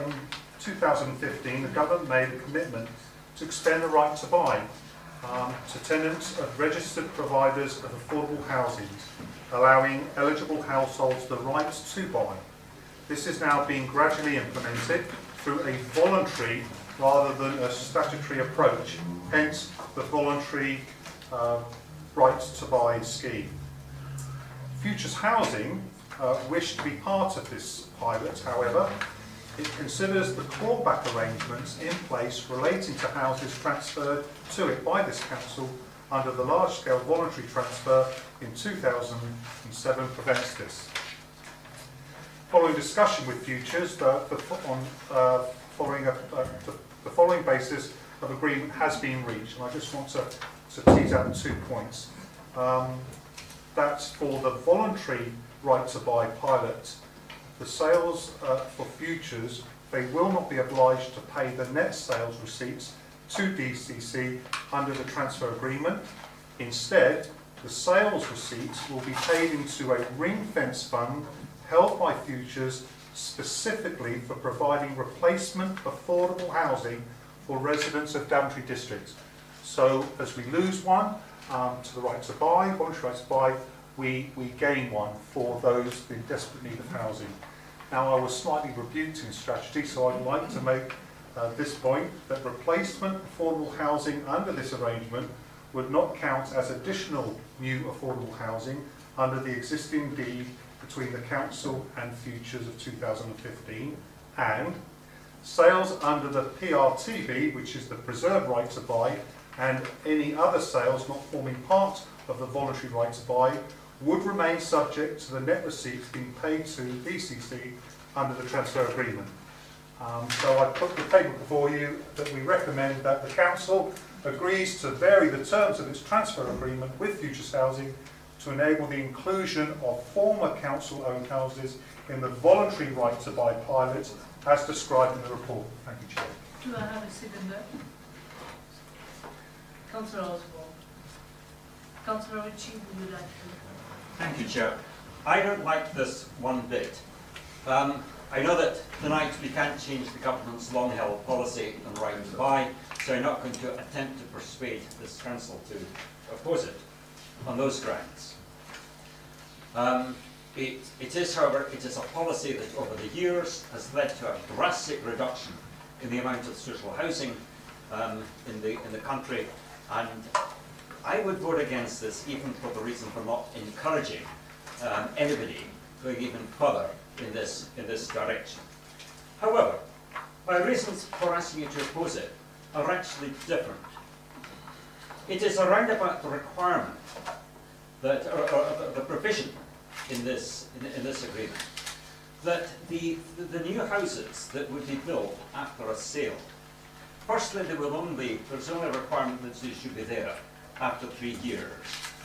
In 2015, the government made a commitment to extend the right to buy to tenants of registered providers of affordable housing, allowing eligible households the right to buy. This is now being gradually implemented through a voluntary rather than a statutory approach, hence the voluntary right to buy scheme. Futures Housing wish to be part of this pilot, however. It considers the clawback arrangements in place relating to houses transferred to it by this council under the large-scale voluntary transfer in 2007 prevents this. Following discussion with Futures, the following basis of agreement has been reached, and I just want to tease out 2 points. That's for the voluntary right to buy pilot, the sales for Futures, they will not be obliged to pay the net sales receipts to DCC under the transfer agreement. Instead, the sales receipts will be paid into a ring-fence fund held by Futures specifically for providing replacement affordable housing for residents of Daventry District. So as we lose one to the right to buy, voluntary right to buy, we gain one for those in desperate need of housing. Now, I was slightly rebuked in strategy, so I'd like to make this point, that replacement affordable housing under this arrangement would not count as additional new affordable housing under the existing deed between the Council and Futures of 2015, and sales under the PRTB, which is the preserved right to buy, and any other sales not forming part of the voluntary right to buy would remain subject to the net receipts being paid to DCC under the transfer agreement. So I put the table before you that we recommend that the Council agrees to vary the terms of its transfer agreement with Futures Housing to enable the inclusion of former Council-owned houses in the voluntary right to buy pilot as described in the report. Thank you, Chair. Do I have a seconder? Councillor Oswald. Councillor Ritchie, would you like to? Thank you, Chair. I don't like this one bit. I know that tonight we can't change the government's long-held policy on right to buy, so I'm not going to attempt to persuade this council to oppose it on those grounds. It is, however, it is a policy that over the years has led to a drastic reduction in the amount of social housing in the country, and I would vote against this even for the reason for not encouraging anybody going even further in this direction. However, my reasons for asking you to oppose it are actually different. It is around about the requirement that, or the provision in this agreement, that the new houses that would be built after a sale, firstly, there's only a requirement that they should be there after 3 years.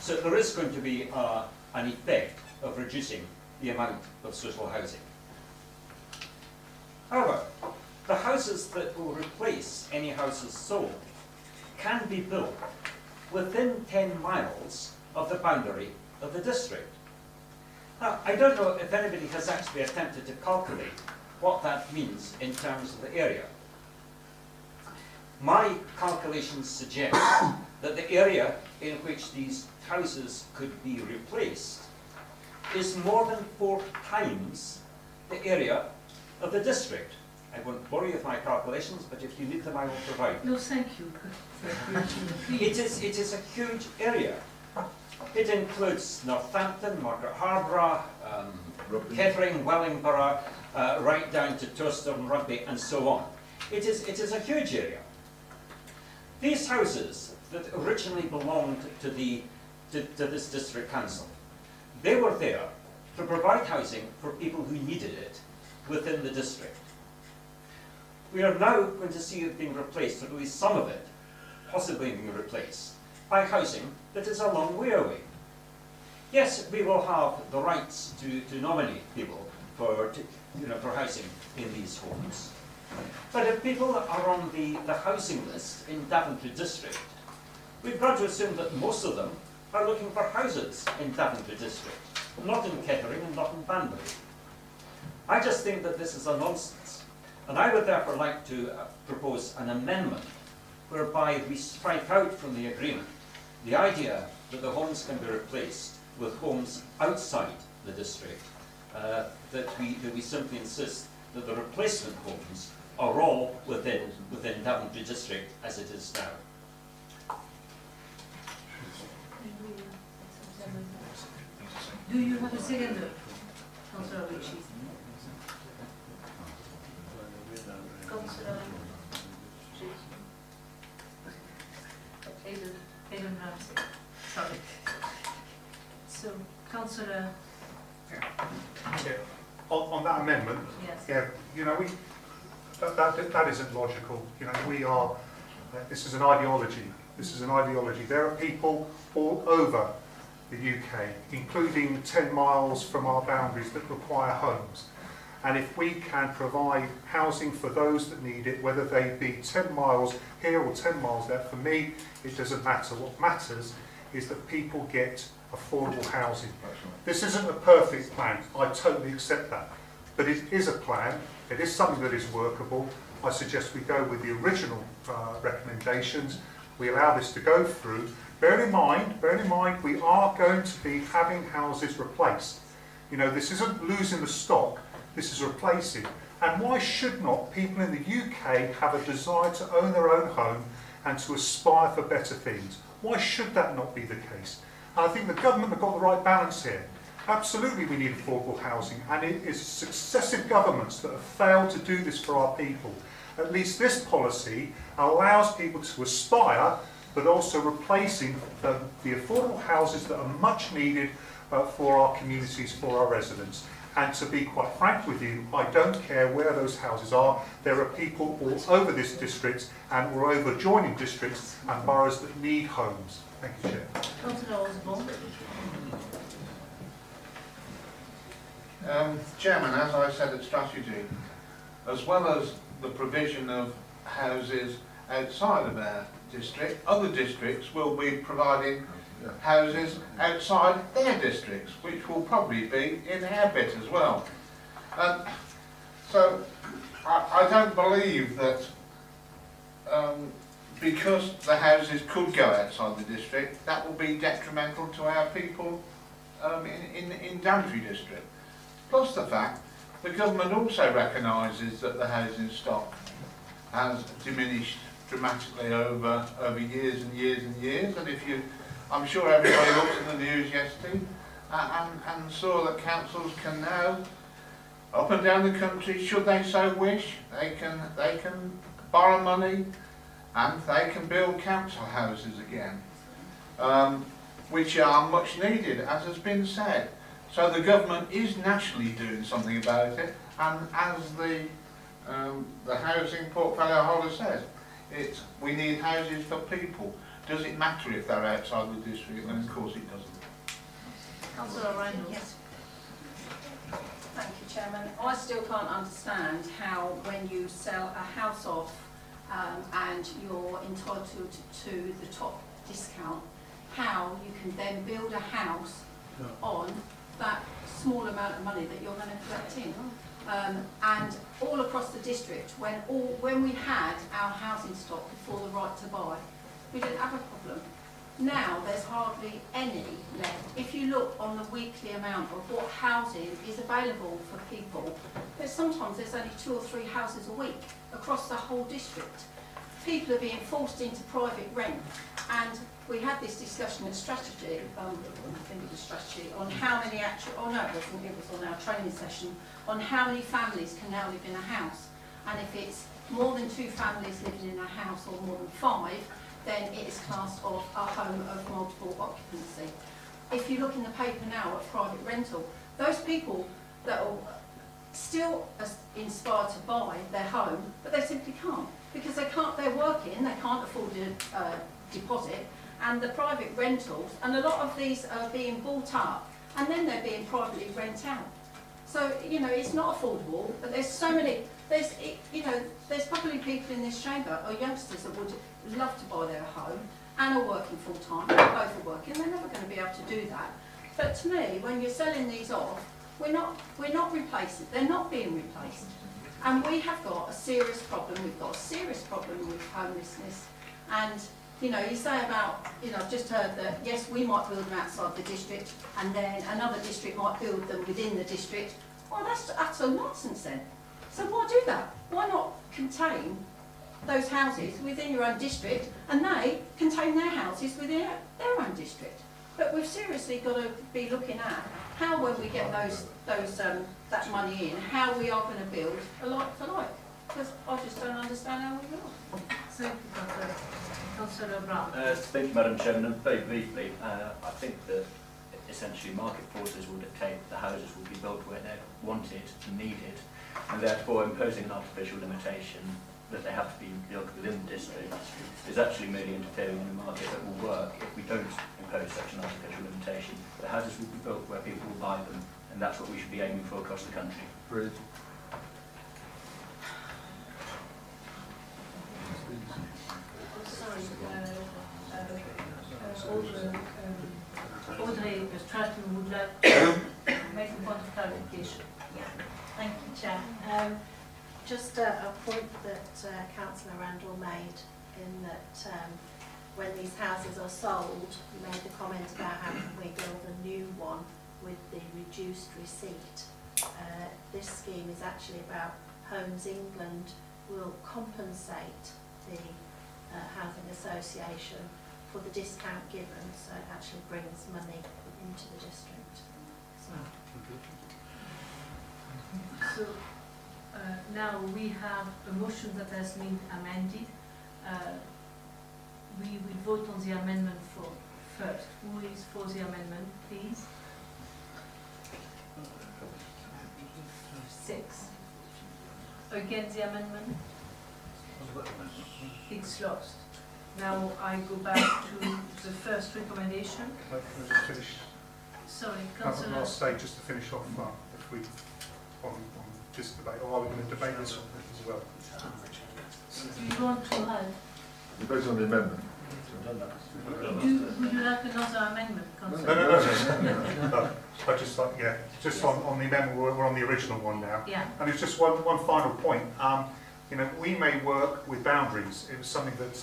So there is going to be an effect of reducing the amount of social housing. However, the houses that will replace any houses sold can be built within 10 miles of the boundary of the district. Now, I don't know if anybody has actually attempted to calculate what that means in terms of the area. My calculations suggest that the area in which these houses could be replaced is more than 4 times the area of the district. I won't bore you with my calculations, but if you need them, I will provide. No, thank you. It is a huge area. It includes Northampton, Margaret Harborough, Kettering, Wellingborough, right down to Torston, Rugby, and so on. It is a huge area. These houses that originally belonged to this district council, they were there to provide housing for people who needed it within the district. We are now going to see it being replaced, or at least some of it, possibly being replaced, by housing that is a long way away. Yes, we will have the rights to nominate people for housing in these homes. But if people are on the housing list in Daventry district, we've got to assume that most of them are looking for houses in Daventry district, not in Kettering and not in Banbury. I just think that this is a nonsense, and I would therefore like to propose an amendment whereby we strike out from the agreement the idea that the homes can be replaced with homes outside the district, that we simply insist that the replacement homes are all within Daventry district as it is now. Do you have a seconder, Councillor Ritchie? Councillor Aidan Ramsey. Sorry. So, Councillor. Yeah. On that amendment, Yes. yeah, you know, that isn't logical. You know, we are. This is an ideology. This is an ideology. There are people all over the UK, including 10 miles from our boundaries, that require homes. And if we can provide housing for those that need it, whether they be 10 miles here or 10 miles there, for me, it doesn't matter. What matters is that people get affordable housing. This isn't a perfect plan. I totally accept that. But it is a plan. It is something that is workable. I suggest we go with the original recommendations. We allow this to go through. Bear in mind, we are going to be having houses replaced. You know, this isn't losing the stock, this is replacing. And why should not people in the UK have a desire to own their own home and to aspire for better things? Why should that not be the case? And I think the government have got the right balance here. Absolutely we need affordable housing, and it is successive governments that have failed to do this for our people. At least this policy allows people to aspire, but also replacing the affordable houses that are much needed for our communities, for our residents. And to be quite frank with you, I don't care where those houses are. There are people all over this district and all over adjoining districts and boroughs that need homes. Thank you, Chair. Councillor Osborne. Chairman, as I said at strategy, as well as the provision of houses outside of our district, other districts will be providing houses outside their districts, which will probably be in our bit as well. So I don't believe that because the houses could go outside the district, that will be detrimental to our people in Daventry district. Plus the fact the government also recognises that the housing stock has diminished dramatically over years and years and years. And if you, I'm sure everybody looked at the news yesterday and saw that councils can now, up and down the country, should they so wish, they can borrow money and they can build council houses again, which are much needed, as has been said. So the government is nationally doing something about it, and as the housing portfolio holder says, we need houses for people. Does it matter if they're outside the district? And of course it doesn't. Councillor Reynolds. Yes. Thank you, Chairman. I still can't understand how, when you sell a house off and you're entitled to the top discount, how you can then build a house on that small amount of money that you're going to collect in. And all across the district, when we had our housing stock before the right to buy, we didn't have a problem. Now there's hardly any left. If you look on the weekly amount of what housing is available for people, sometimes there's only 2 or 3 houses a week across the whole district. People are being forced into private rent, and we had this discussion at strategy, I think it was strategy, on how many actual, oh no it wasn't, it was on our training session, on how many families can now live in a house. And if it's more than 2 families living in a house or more than 5, then it is classed of a home of multiple occupancy. If you look in the paper now at private rental, those people that are still inspired to buy their home, but they simply can't, because they're working, they can't afford a deposit, and the private rentals, and a lot of these are being bought up, and then they're being privately rent out. So, you know, it's not affordable, but there's so many, there's probably people in this chamber, or youngsters, that would love to buy their home, and are working full time, both are working, they're never going to be able to do that. But to me, when you're selling these off, we're not replacing, they're not being replaced. And we have got a serious problem, we've got a serious problem with homelessness. And, you know, you say about, you know, I've just heard that, yes, we might build them outside the district, and then another district might build them within the district. Well, that's utter nonsense then. So why do that? Why not contain those houses within your own district, and they contain their houses within their own district? But we've seriously got to be looking at how, when we get that money in, how we are going to build a like for like. Because I just don't understand how we will. Thank you, Councillor Brown. Thank you, Madam Chairman. And very briefly, I think that essentially market forces will dictate the houses will be built where they're wanted and needed, and therefore imposing an artificial limitation that they have to be built within the district is actually merely interfering in a market that will work if we don't impose such an artificial limitation. The houses will be built where people will buy them, and that's what we should be aiming for across the country. Brilliant. Sorry, Audrey Stratton would like to make a point of clarification. Yeah, thank you, Chair. Just a point that Councillor Randall made, in that when these houses are sold, you made the comment about how can we build a new one with the reduced receipt. This scheme is actually about Homes England will compensate the Housing Association for the discount given, so it actually brings money into the district. So now we have a motion that has been amended. We will vote on the amendment first. Who is for the amendment, please? 6. Against the amendment? It's lost. Now I go back to the first recommendation. Just finish. Sorry, Councillor, Councillor. last stage, just to finish off if we on this debate, or are we going to debate this as well? Do you want to add? Debate on the amendment. Would you like another amendment, Councillor? No. I just like, yeah, just on the amendment, we're on the original one now. Yeah. And it's just one final point. You know, we may work with boundaries. It was something that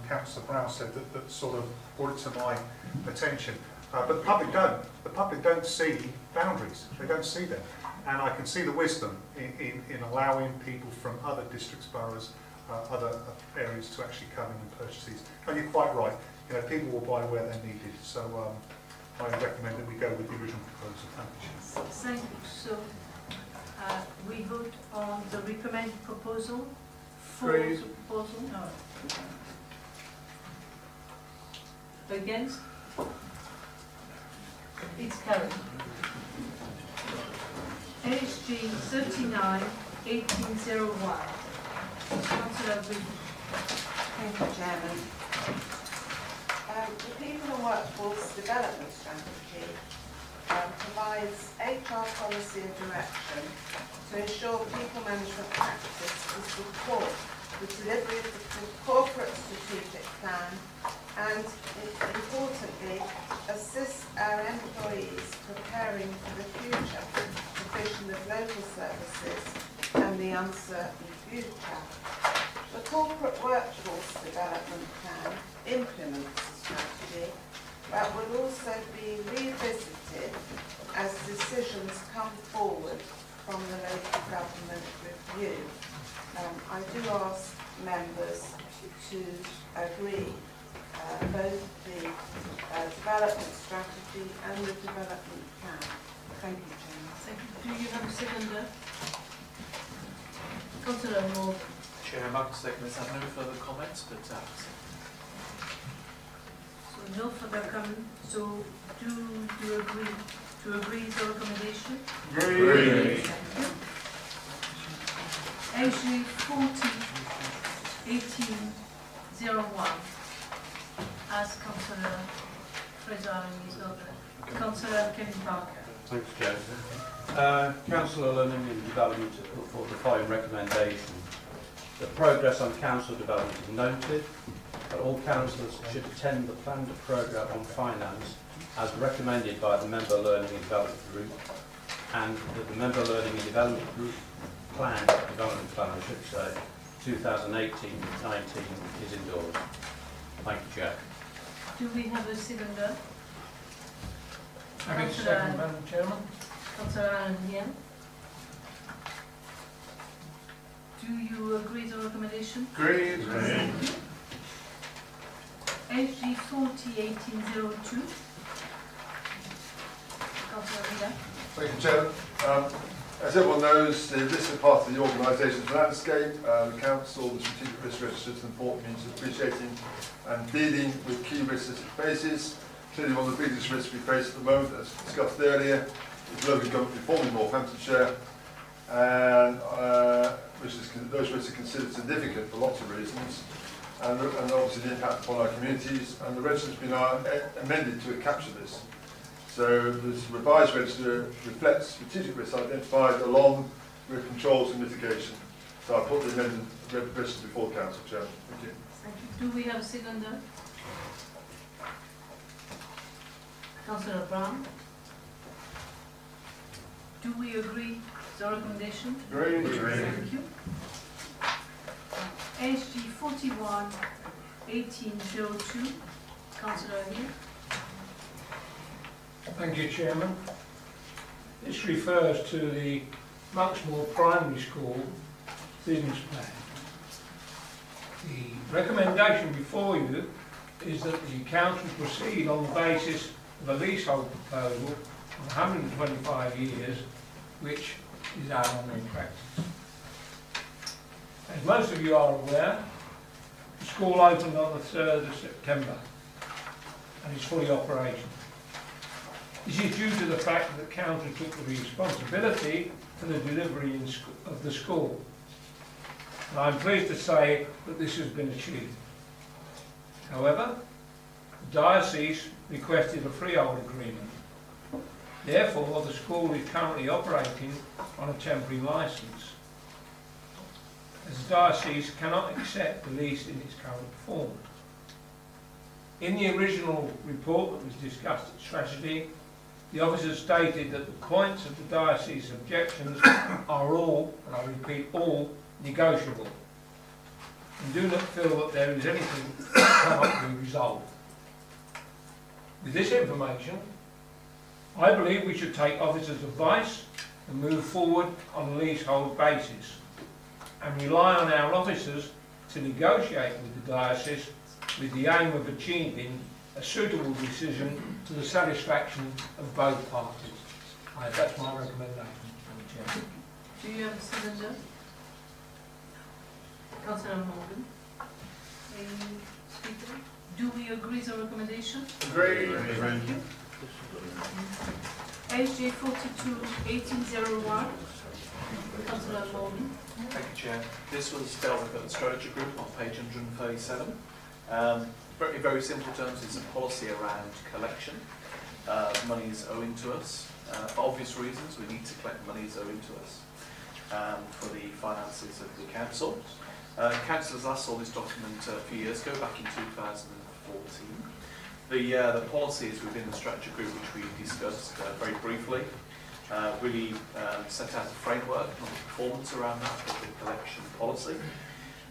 Councillor Brown said that sort of brought it to my attention. But the public don't. The public don't see boundaries. They don't see them. And I can see the wisdom in allowing people from other districts, boroughs, other areas to actually come in and purchase these. And you're quite right. You know, people will buy where they're needed. So I recommend that we go with the original proposal. Thank you. Thank you. So we vote on the recommended proposal. For the proposal? No. Against? It's carried. HG 39 1801. Councillor Green. Thank you, Chairman. The People and Workforce Development Strategy provides HR policy and direction to ensure people management practice to support the delivery of the corporate strategic plan and, importantly, assist our employees preparing for the future provision of local services and the uncertain future. The Corporate Workforce Development Plan implements the strategy but will also be revisited as decisions come forward from the local government review. I do ask members to agree both the development strategy and the development plan. Thank you, Chairman. Thank you. Do you have a seconder? Councillor Moore. Chair, I'm happy to second this. I have no further comments, but So no further comment. So do you agree to agree with the recommendation? Agree. AG 40-1801. As Councillor Fraser is not there. Councillor Kevin Parker. Thanks, Chair. Council Learning and Development has put forward the following recommendation. The progress on council development is noted, that all councillors should attend the planned programme on finance as recommended by the Member Learning and Development Group, and that the Member Learning and Development Group development plan, I should say, 2018-19 is endorsed. Thank you, Chair. Do we have a seconder? Happy to second, Madam Chairman. Councillor Allen here. Do you agree with the recommendation? Agree. SG 40-1802. Councillor Rita. Thank you, Chairman. As everyone knows, this is part of the organisation's landscape. The Council, the Strategic Risk Register is an important means of appreciating and dealing with key risks that it faces. Clearly one of the biggest risks we face at the moment, as discussed earlier, is local government reform in Northamptonshire, and those risks are considered significant for lots of reasons, and obviously the impact upon our communities, and the register has been amended to capture this. So this revised register reflects strategic risks identified along with controls and mitigation. So I put the amended register before the Council, Chairman. Thank you. Thank you. Do we have a seconder? Councillor Brown. Do we agree with the recommendation? Agree. Thank you. SG 41-1802. Councillor here. Thank you, Chairman. This refers to the Monksmoor Primary School business plan. The recommendation before you is that the council proceed on the basis of a leasehold proposal of 125 years, which is our normal practice. As most of you are aware, the school opened on the 3rd of September and is fully operational. This is due to the fact that the council took the responsibility for the delivery of the school. And I'm pleased to say that this has been achieved. However, the diocese requested a freehold agreement. Therefore, the school is currently operating on a temporary licence, as the diocese cannot accept the lease in its current form. In the original report that was discussed at strategy, the officer stated that the points of the diocese objections are all, and I repeat all, negotiable, and do not feel that there is anything that cannot be resolved. With this information, I believe we should take officers' advice and move forward on a leasehold basis, and rely on our officers to negotiate with the diocese with the aim of achieving a suitable decision to the satisfaction of both parties. That's my recommendation, Madam Chair. Do you have a seconder? Councillor Morgan. Any speaker? Do we agree with the recommendation? Agree. Thank you. SJ 42-1801. Councillor Morgan. thank you, Chair. This was dealt with at the strategy group on page 137. Very, very simple terms, it's a policy around collection. Money is owing to us. For obvious reasons, we need to collect money is owing to us for the finances of the council. Councillors last saw this document a few years ago, back in 2014. The policies within the strategy group, which we discussed very briefly, really set out a framework and performance around that for the collection policy.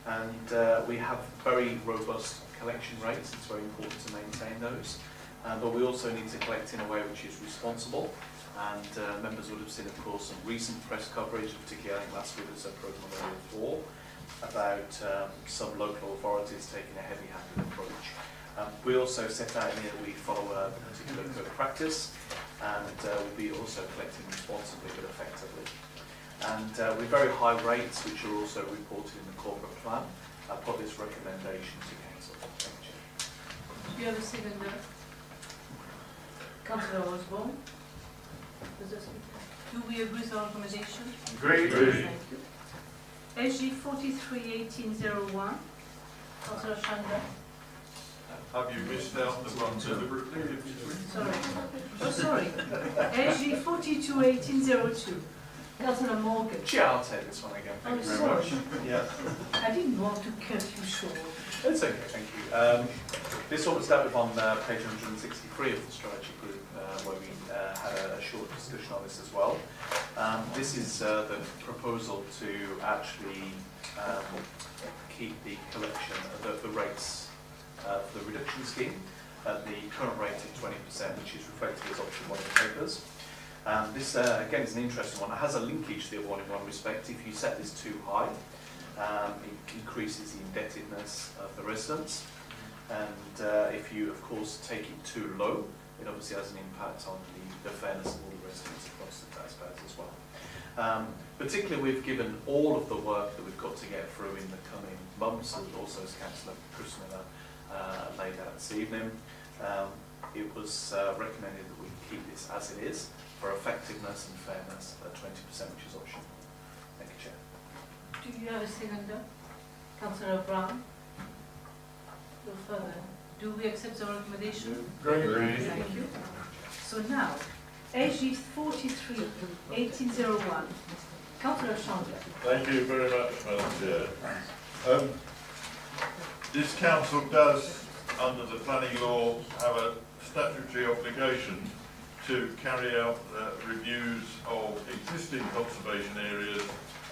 And we have very robust collection rates. It's very important to maintain those. but we also need to collect in a way which is responsible. And members would have seen, of course, some recent press coverage, particularly I think last week was a programme on Area 4, about some local authorities taking a heavy-handed approach. We also set out here that we follow a particular code of practice, and we'll be also collecting responsibly but effectively. And with very high rates, which are also reported in the corporate plan, I put this recommendation to Council. Thank you. Do you have a seconder? Councillor Osborne. Do we agree with our recommendation? Agreed. Thank you. SG 431801. Councillor Shanda. Have you missed out the one deliberately? Sorry. Oh, sorry. SG 421802. Councillor Morgan. Chair, I'll take this one again. Thank you very much. Yeah. I didn't want to cut you short. It's okay, thank you. This one was dealt with on page 163 of the strategy group, where we had a short discussion on this as well. This is the proposal to actually keep the collection of the rates for the reduction scheme at the current rate of 20%, which is reflected as option 1 of the papers. This, again, is an interesting one. It has a linkage to the other one in one respect. If you set this too high, it increases the indebtedness of the residents. And if you, of course, take it too low, it obviously has an impact on the fairness of all the residents across the taxpayers as well. Particularly, we've given all of the work that we've got to get through in the coming months, and also as Councillor Chris Miller laid out this evening. It was recommended that we keep this as it is for effectiveness and fairness at 20%, which is optional. Thank you, Chair. Do you have a seconder? Councillor Brown. Go further. Do we accept the recommendation? Agreed. Thank you. So now, AG 431801. Councillor Chandler. Thank you very much, Madam Chair. This council does, under the planning law, have a statutory obligation to carry out reviews of existing conservation areas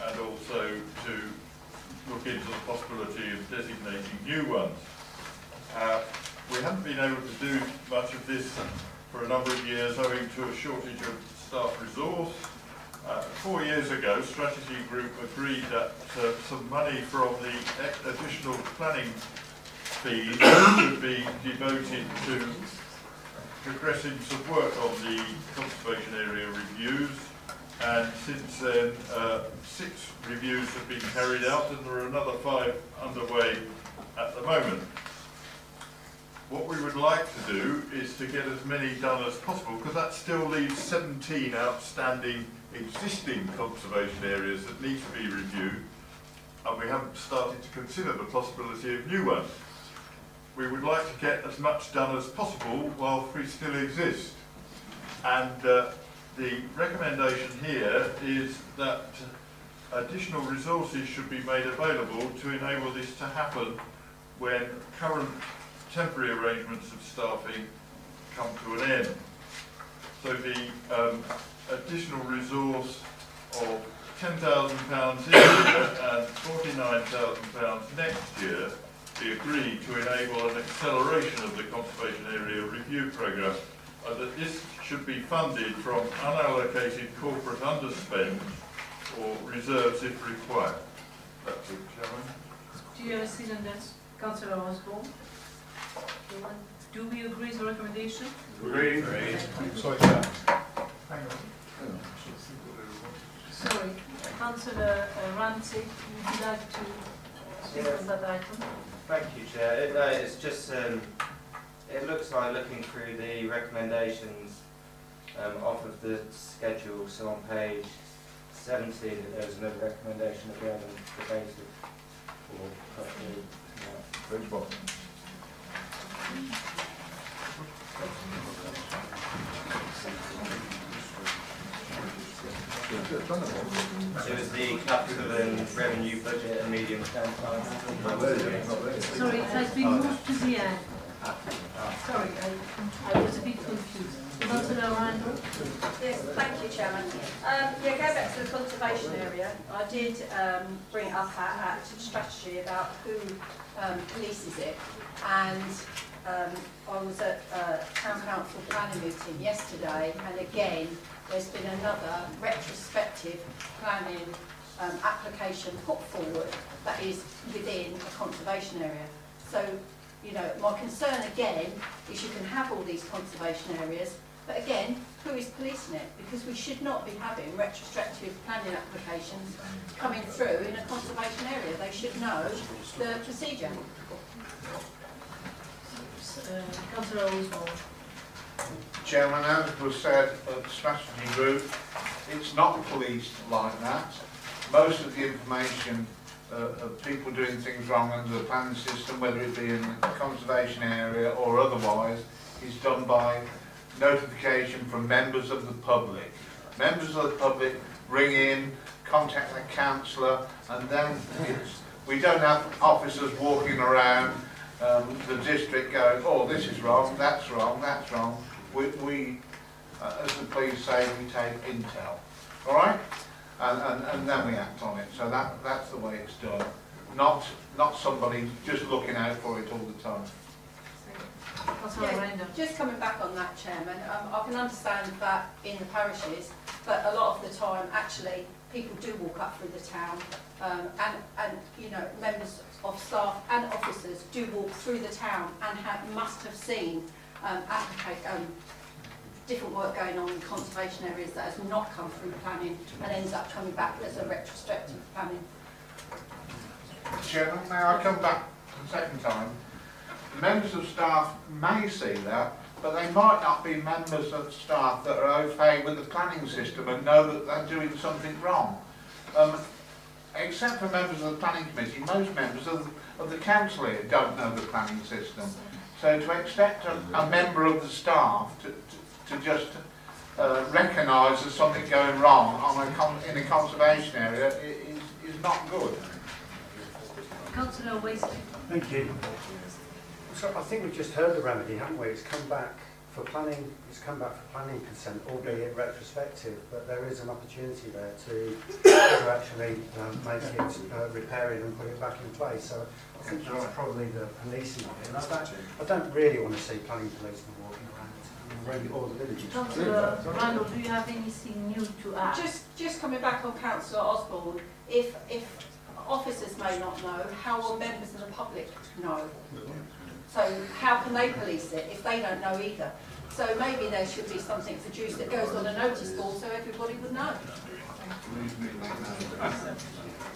and also to look into the possibility of designating new ones. We haven't been able to do much of this for a number of years owing to a shortage of staff resource. 4 years ago, Strategy Group agreed that some money from the additional planning fees should be devoted to progressing some work on the conservation area reviews, and since then 6 reviews have been carried out and there are another 5 underway at the moment. What we would like to do is to get as many done as possible, because that still leaves 17 outstanding existing conservation areas that need to be reviewed, and we haven't started to consider the possibility of new ones. We would like to get as much done as possible while we still exist. And the recommendation here is that additional resources should be made available to enable this to happen when current temporary arrangements of staffing come to an end. So the additional resource of £10,000 this year and £49,000 next year be agreed to enable an acceleration of the conservation area review programme, and that this should be funded from unallocated corporate underspend or reserves if required. That's it, Chairman. Do you have a seconder? Councillor Osborne. Do we agree with the recommendation? Agreed. Sorry, Chair. Hang on. Sorry, Councillor Ramsey, would you like to speak on that item? Thank you, Chair. It's just, it looks like looking through the recommendations off of the schedule, so on page 17 that there was another recommendation that we haven't debated or cut through. Which one? It was the capital and revenue budget and medium term plan. Sorry, it has been moved to the end. Sorry, I was a bit confused. Councillor Randall? Yes, thank you, Chairman. Yeah, going back to the conservation area, I did bring it up at strategy about who polices it, and I was at Town Council planning meeting yesterday, and again, there's been another retrospective planning application put forward that is within a conservation area. So, you know, my concern again is you can have all these conservation areas, but again, who is policing it? Because we should not be having retrospective planning applications coming through in a conservation area. They should know the procedure. Councillor Oswald. Chairman, as was said at the strategy group, it's not policed like that. Most of the information of people doing things wrong under the planning system, whether it be in a conservation area or otherwise, is done by notification from members of the public. Members of the public ring in, contact the councillor, and then we don't have officers walking around the district going, oh, this is wrong, that's wrong, that's wrong. We as the police say, we take intel, all right? And then we act on it. So that's the way it's done. Not somebody just looking out for it all the time. Yeah, just coming back on that, Chairman, I can understand that in the parishes, but a lot of the time, actually, people do walk up through the town, and you know, members of staff and officers do walk through the town and must have seen different work going on in conservation areas that has not come through planning and ends up coming back as a retrospective planning. Chairman, may I come back the second time? Members of staff may see that, but they might not be members of staff that are au fait with the planning system and know that they're doing something wrong. Except for members of the planning committee, most members of the council here don't know the planning system. So to expect a member of the staff to just recognise there's something going wrong in a conservation area is not good. Councillor Wasted. Thank you. So I think we've just heard the remedy, haven't we? It's come back for planning. It's come back for planning consent, albeit retrospective. But there is an opportunity there to actually make it repair it and put it back in place. So I think that's probably the policing of it. I don't really want to see planning policemen walking around all the villages. Councillor Randall, do you have anything new to add? Just coming back on Councillor Osborne, if officers may not know, how will members of the public know? So how can they police it if they don't know either? So maybe there should be something produced that goes on a notice board so everybody would know.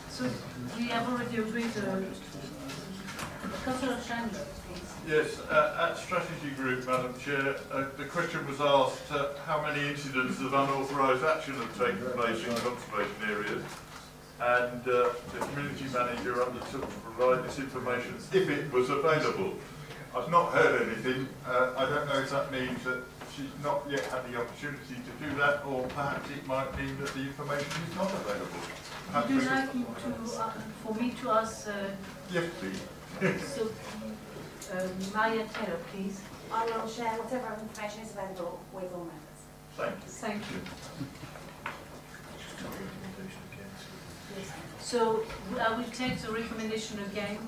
So we have already agreed to Councillor Chandler, please. Yes, at Strategy Group, Madam Chair, the question was asked how many incidents of unauthorised action have taken place in conservation areas, and the community manager undertook to provide this information if it was available. I've not heard anything. I don't know if that means that she's not yet had the opportunity to do that, or perhaps it might mean that the information is not available. Would you like me for me to ask? Yes, please. So, Maya Taylor, please. I will share whatever information is available with all members. Thank you. Thank you. So I will take the recommendation again.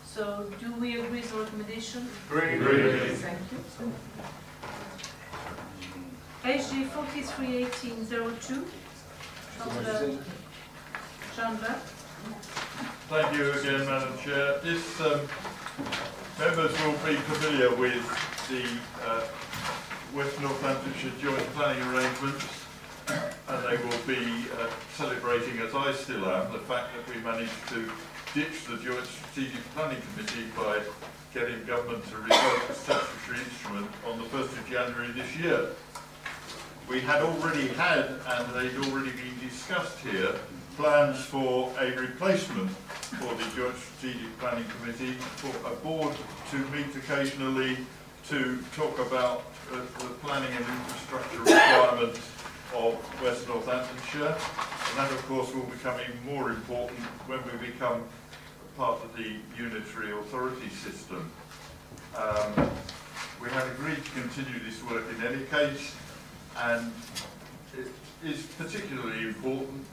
So do we agree with the recommendation? Agree. Thank you. SG 431802. Councillor Chandler. Thank you again, Madam Chair. This members will be familiar with the West Northamptonshire joint planning arrangements, and they will be celebrating, as I still am, the fact that we managed to ditch the Joint Strategic Planning Committee by getting government to revoke the statutory instrument on the 1st of January this year. We had already had, and they'd already been discussed here, plans for a replacement for the Joint Strategic Planning Committee, for a board to meet occasionally to talk about the planning and infrastructure requirements of West Northamptonshire. And that, of course, will become even more important when we become part of the unitary authority system. We have agreed to continue this work in any case, and it is particularly important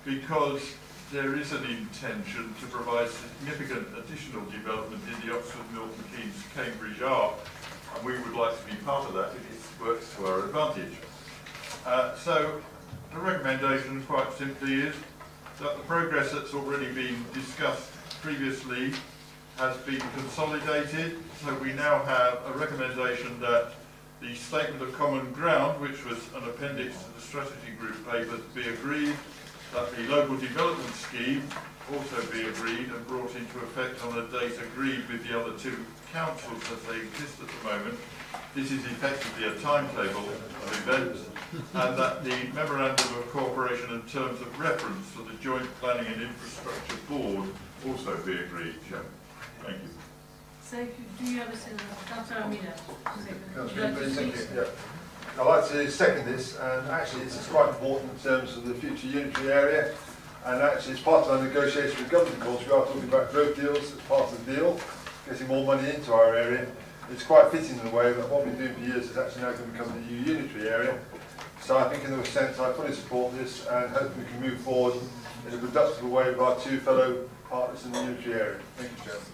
because there is an intention to provide significant additional development in the Oxford, Milton Keynes, Cambridge Arc and we would like to be part of that if it works to our advantage. So the recommendation quite simply is that the progress that's already been discussed previously has been consolidated, so we now have a recommendation that the Statement of Common Ground, which was an appendix to the strategy group paper, be agreed, that the local development scheme also be agreed and brought into effect on a date agreed with the other two councils as they exist at the moment. This is effectively a timetable of events, and that the Memorandum of Cooperation and Terms of Reference for the Joint Planning and Infrastructure Board also be agreed. Thank you. Thank you. Do you have a second? Councillor Miller. Thank you. Yeah. I'd like to second this, and actually this is quite important in terms of the future unitary area, and actually it's part of our negotiation with government. Of course, we are talking about road deals as part of the deal, getting more money into our area. It's quite fitting in a way that what we've been doing for years is actually now going to become the new unitary area. So I think in a sense I fully support this, and hope we can move forward in a productive way with our two fellow partners in the unitary area. Thank you, Chairman.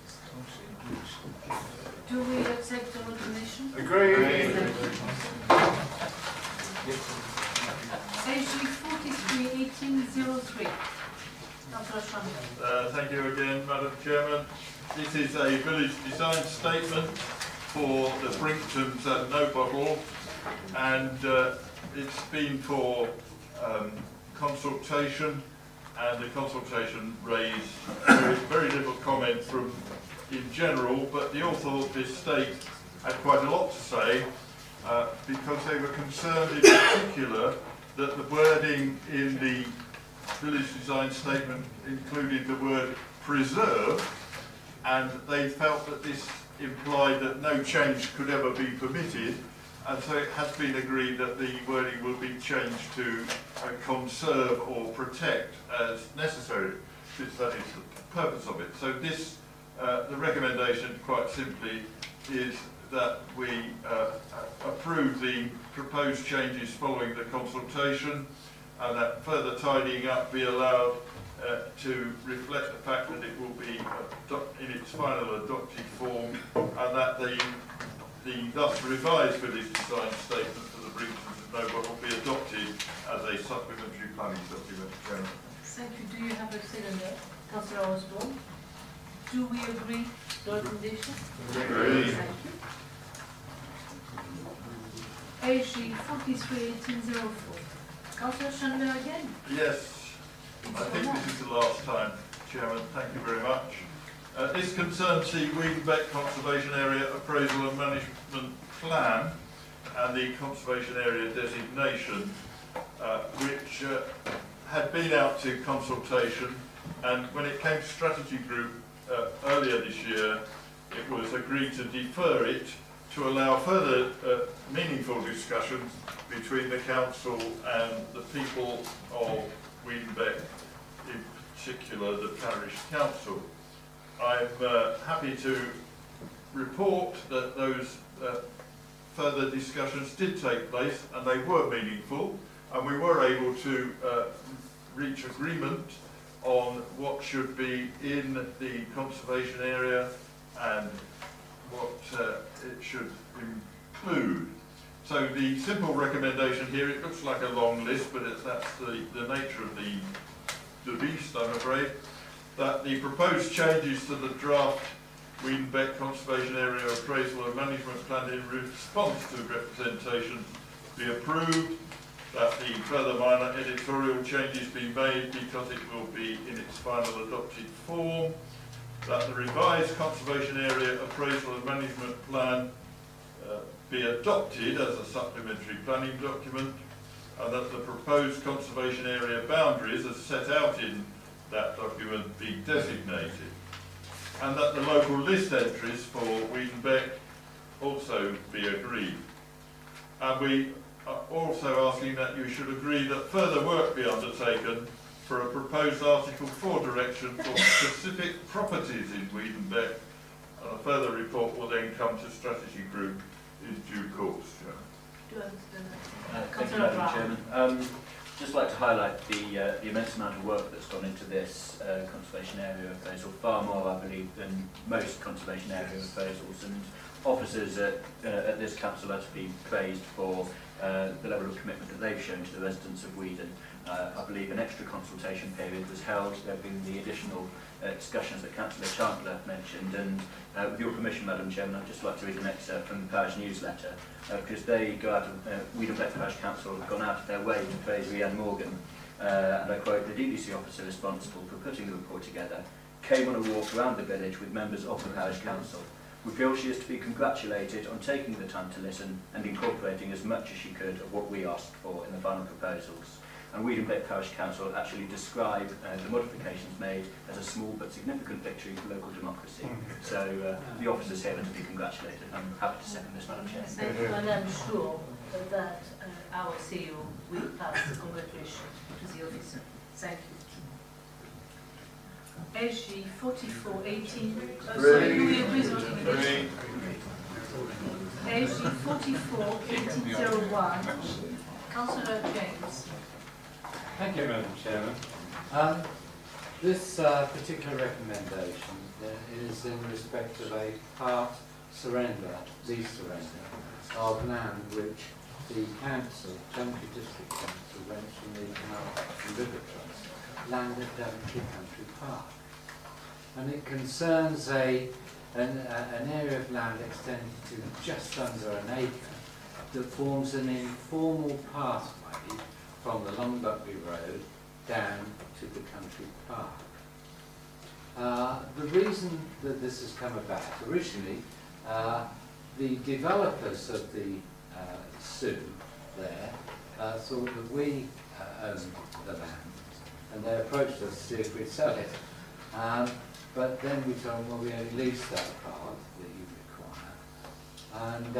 Do we accept the recommendation? Agreed. AG 431803. Councillor Shamir. Thank you again, Madam Chairman. This is a village design statement for the Brinktons at No Bottle, and it's been for consultation, and the consultation raised very little comment from in general, but the author of this state had quite a lot to say because they were concerned in particular that the wording in the village design statement included the word preserve, and they felt that this implied that no change could ever be permitted, and so it has been agreed that the wording will be changed to conserve or protect as necessary, since that is the purpose of it. So this, the recommendation quite simply is that we approve the proposed changes following the consultation, and that further tidying up be allowed to reflect the fact that it will be in its final adopted form, and that the thus revised village design statement for the Brinktons of No Bottle will be adopted as a supplementary planning document. Chairman. Thank you. Do you have a second? Councillor Osborne. Do we agree to the recommendation? Agree. Thank you. AG 431804. Councillor Chandler again. Yes. I think this is the last time, Chairman. Thank you very much. This concerns the Wiedenbeck Conservation Area Appraisal and Management Plan and the Conservation Area Designation, which had been out to consultation, and when it came to Strategy Group earlier this year, it was agreed to defer it to allow further meaningful discussions between the Council and the people of Wiedenbeck, in particular the Parish Council. I'm happy to report that those further discussions did take place, and they were meaningful, and we were able to reach agreement on what should be in the conservation area and what it should include. So the simple recommendation here, it looks like a long list, but that's the nature of the beast, I'm afraid, that the proposed changes to the draft Wiedenbeck Conservation Area Appraisal and Management Plan in response to representation be approved, that the further minor editorial changes be made because it will be in its final adopted form, that the revised Conservation Area Appraisal and Management Plan be adopted as a supplementary planning document, and that the proposed conservation area boundaries as set out in that document be designated, and that the local list entries for Wiedenbeck also be agreed. And we are also asking that you should agree that further work be undertaken for a proposed Article 4 direction for specific properties in Wiedenbeck, and a further report will then come to Strategy Group in due course. Thank you, Madam Chairman. Just like to highlight the immense amount of work that's gone into this conservation area appraisal, far more, I believe, than most conservation area appraisals, and officers at this council are to be praised for the level of commitment that they've shown to the residents of Weedon. I believe an extra consultation period was held. There have been the additional discussions that Councillor Chandler mentioned, and with your permission, Madam Chairman, I'd just like to read an excerpt from the parish newsletter, because they go out of, Weedon Beck Parish Council have gone out of their way to praise Rhiannon Morgan, and I quote, "The DDC officer responsible for putting the report together came on a walk around the village with members of the parish council. We feel she is to be congratulated on taking the time to listen and incorporating as much as she could of what we asked for in the final proposals. And Weedon Beck Parish Council actually describe the modifications made as a small but significant victory for local democracy." So the officers here are to be congratulated. I'm happy to second this, Madam Chair. Thank you, and I'm sure that our CEO will pass the congratulations to the officer. Thank you. SG 4418. Sorry, do we agree on English? SG 441801. Councillor James. Thank you, Madam Chairman. This particular recommendation is in respect of a part surrender, lease surrender, of land which the council, Daventry District Council, rents from the Canal and River Trust, land at Daventry Country Park. And it concerns an area of land extending to just under an acre that forms an informal pathway from the Long Buckley Road down to the country park. The reason that this has come about, originally, the developers of the SU there thought that we owned the land, and they approached us to see if we'd sell it. But then we told them, well, we only lease that part that you require. And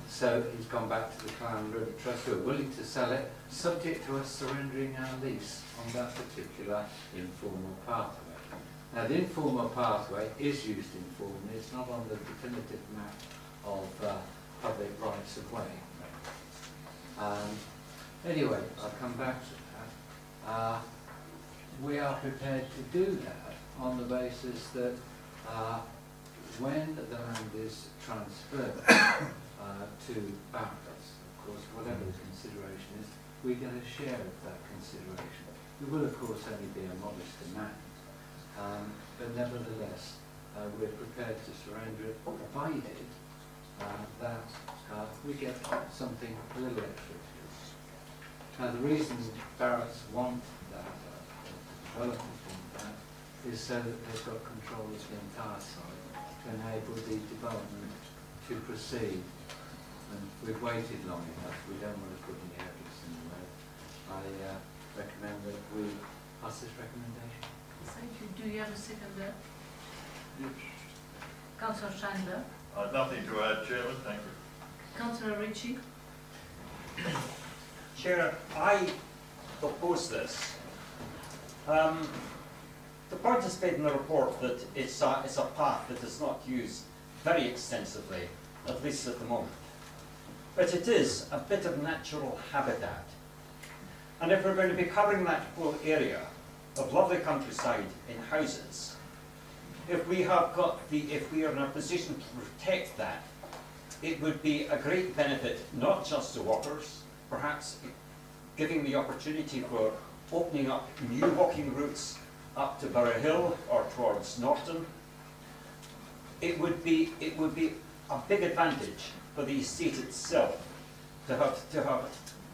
so it's gone back to the Clan and River Trust, who are willing to sell it, subject to us surrendering our lease on that particular informal pathway. Now, the informal pathway is used informally. It's not on the definitive map of public rights of way. Anyway, I'll come back to that. We are prepared to do that on the basis that when the land is transferred to Barclays, of course, whatever the consideration is, we get a share of that consideration. It will, of course, only be a modest amount, but nevertheless, we're prepared to surrender it, provided that we get something a little extra. Now, the reason Barretts want that, development want that, is so that they've got control of the entire site to enable the development to proceed. And we've waited long enough. We don't want to put any hurdles in the way. I recommend that we pass this recommendation. Thank you. Do you have a second there? Councillor Chandler. I've nothing to add, Chairman. Thank you. Councillor Ritchie. Chair, I propose this. The point is made in the report that it's a path that is not used very extensively, at least at the moment. But it is a bit of natural habitat. And if we're going to be covering that whole area of lovely countryside in houses, if we are in a position to protect that, it would be a great benefit not just to walkers, perhaps giving the opportunity for opening up new walking routes up to Burrow Hill or towards Norton. It would be a big advantage for the estate itself to have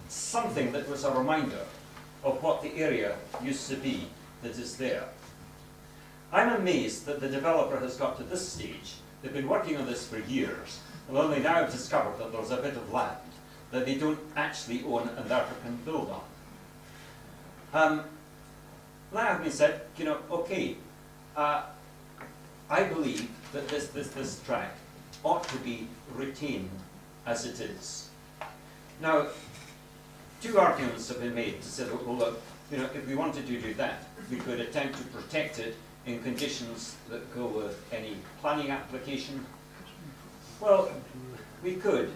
something that was a reminder of what the area used to be that is there. I'm amazed that the developer has got to this stage. They've been working on this for years, and only now have discovered that there's a bit of land that they don't actually own and therefore can build on. That having been said, you know, okay, I believe that this tract ought to be retained as it is. Now, two arguments have been made to say that, well, look, you know, if we wanted to do that, we could attempt to protect it in conditions that go with any planning application. Well, we could,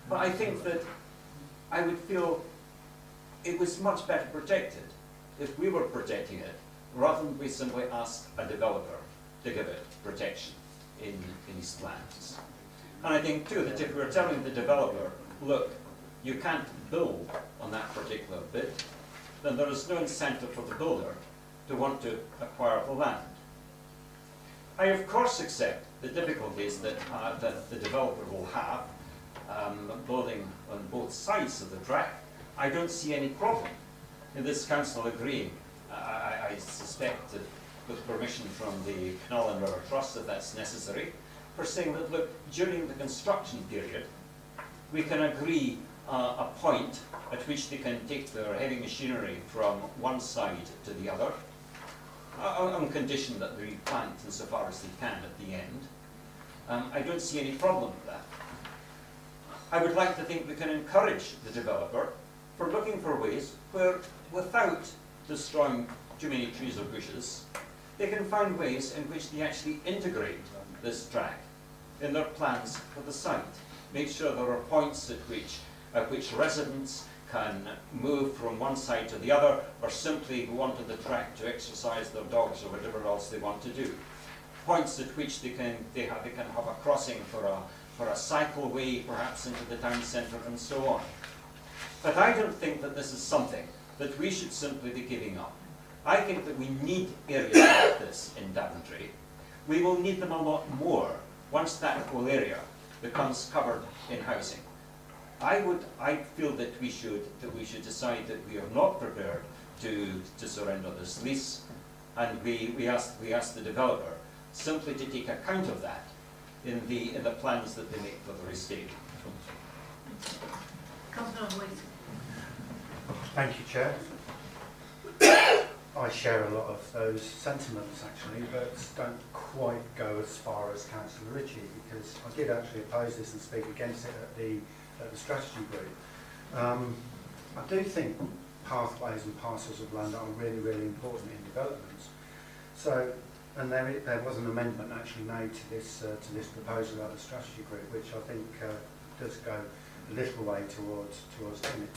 but I think that I would feel it was much better protected if we were protecting it, rather than we simply asked a developer to give it protection in his plans. And I think too that if we're telling the developer, look, you can't build on that particular bit, then there is no incentive for the builder to want to acquire the land. I of course accept the difficulties that, that the developer will have building on both sides of the track. I don't see any problem in this council agreeing. I suspect that with permission from the Canal and River Trust that that's necessary, for saying that, look, during the construction period, we can agree a point at which they can take their heavy machinery from one side to the other, on condition that they replant insofar as they can at the end. I don't see any problem with that. I would like to think we can encourage the developer for looking for ways where, without destroying too many trees or bushes, they can find ways in which they actually integrate this track in their plans for the site. Make sure there are points at which residents can move from one side to the other, or simply go onto the track to exercise their dogs or whatever else they want to do. Points at which they can have a crossing for a cycleway, perhaps into the town centre, and so on. But I don't think that this is something that we should simply be giving up. I think that we need areas like this in Daventry. We will need them a lot more once that whole area becomes covered in housing. I feel that we should decide that we are not prepared to surrender this lease, and we ask the developer simply to take account of that in the plans that they make for the estate. Councillor Wade. Thank you, Chair. I share a lot of those sentiments actually, but don't quite go as far as Councillor Ritchie, because I did actually oppose this and speak against it at the strategy group. I do think pathways and parcels of land are really, really important in developments. So, and there was an amendment actually made to this proposal at the strategy group, which I think does go a little way towards doing it.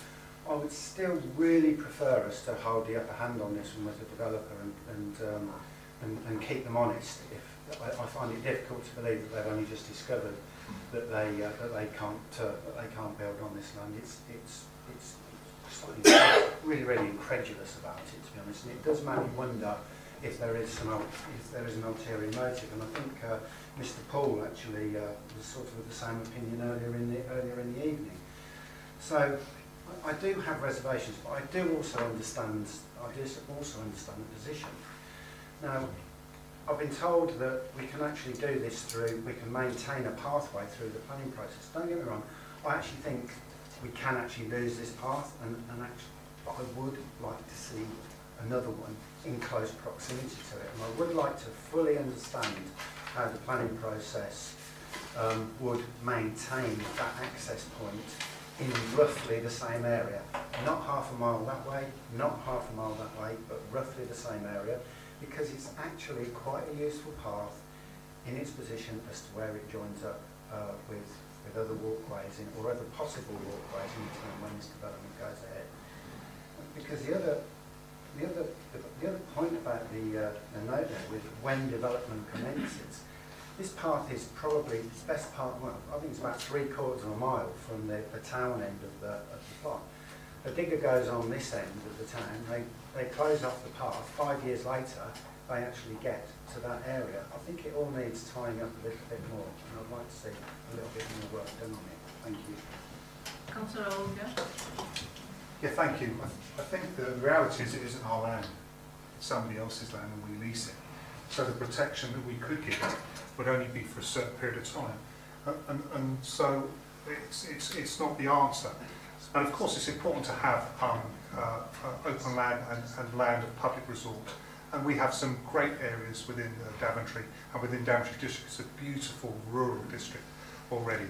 I would still really prefer us to hold the upper hand on this one with the developer and keep them honest. I find it difficult to believe that they've only just discovered that they can't build on this land. It's really, really incredulous about it, to be honest. And it does make me wonder if there is an ulterior motive. And I think Mr. Paul actually was sort of of the same opinion earlier in the evening. So I do have reservations, but I do also understand the position. Now, I've been told that we can actually do this we can maintain a pathway through the planning process. Don't get me wrong, I actually think we can actually lose this path, and I would like to see another one in close proximity to it. And I would like to fully understand how the planning process would maintain that access point in roughly the same area. Not half a mile that way, not half a mile that way, but roughly the same area, because it's actually quite a useful path in its position as to where it joins up with other walkways or other possible walkways in time when this development goes ahead. Because the other point about the note there with when development commences, this path is probably its best part. Well, I think it's about 3/4 of a mile from the town end of the plot. A digger goes on this end of the town. They close off the path. 5 years later, they actually get to that area. I think it all needs tying up a little bit more, and I'd like to see a little bit more work done on it. Thank you. Councillor Olga. Yeah, thank you. I think the reality is it isn't our land. It's somebody else's land and we lease it. So the protection that we could give it would only be for a certain period of time. And so it's not the answer. And of course it's important to have open land and land of public resort. And we have some great areas within Daventry, and within Daventry District. It's a beautiful rural district already.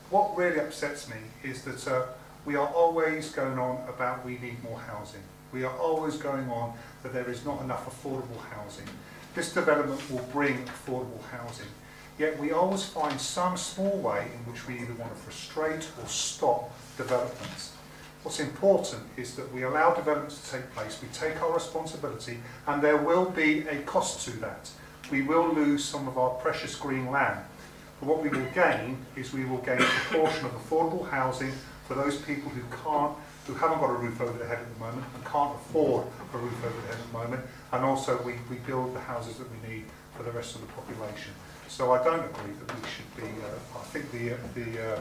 What really upsets me is that we are always going on about we need more housing. We are always going on that there is not enough affordable housing. This development will bring affordable housing. Yet we always find some small way in which we either want to frustrate or stop developments. What's important is that we allow developments to take place, we take our responsibility, and there will be a cost to that. We will lose some of our precious green land. But what we will gain is we will gain a proportion of affordable housing for those people who haven't got a roof over their head at the moment and can't afford a roof over their head at the moment, and also we build the houses that we need for the rest of the population. So I don't agree that we should be, I think the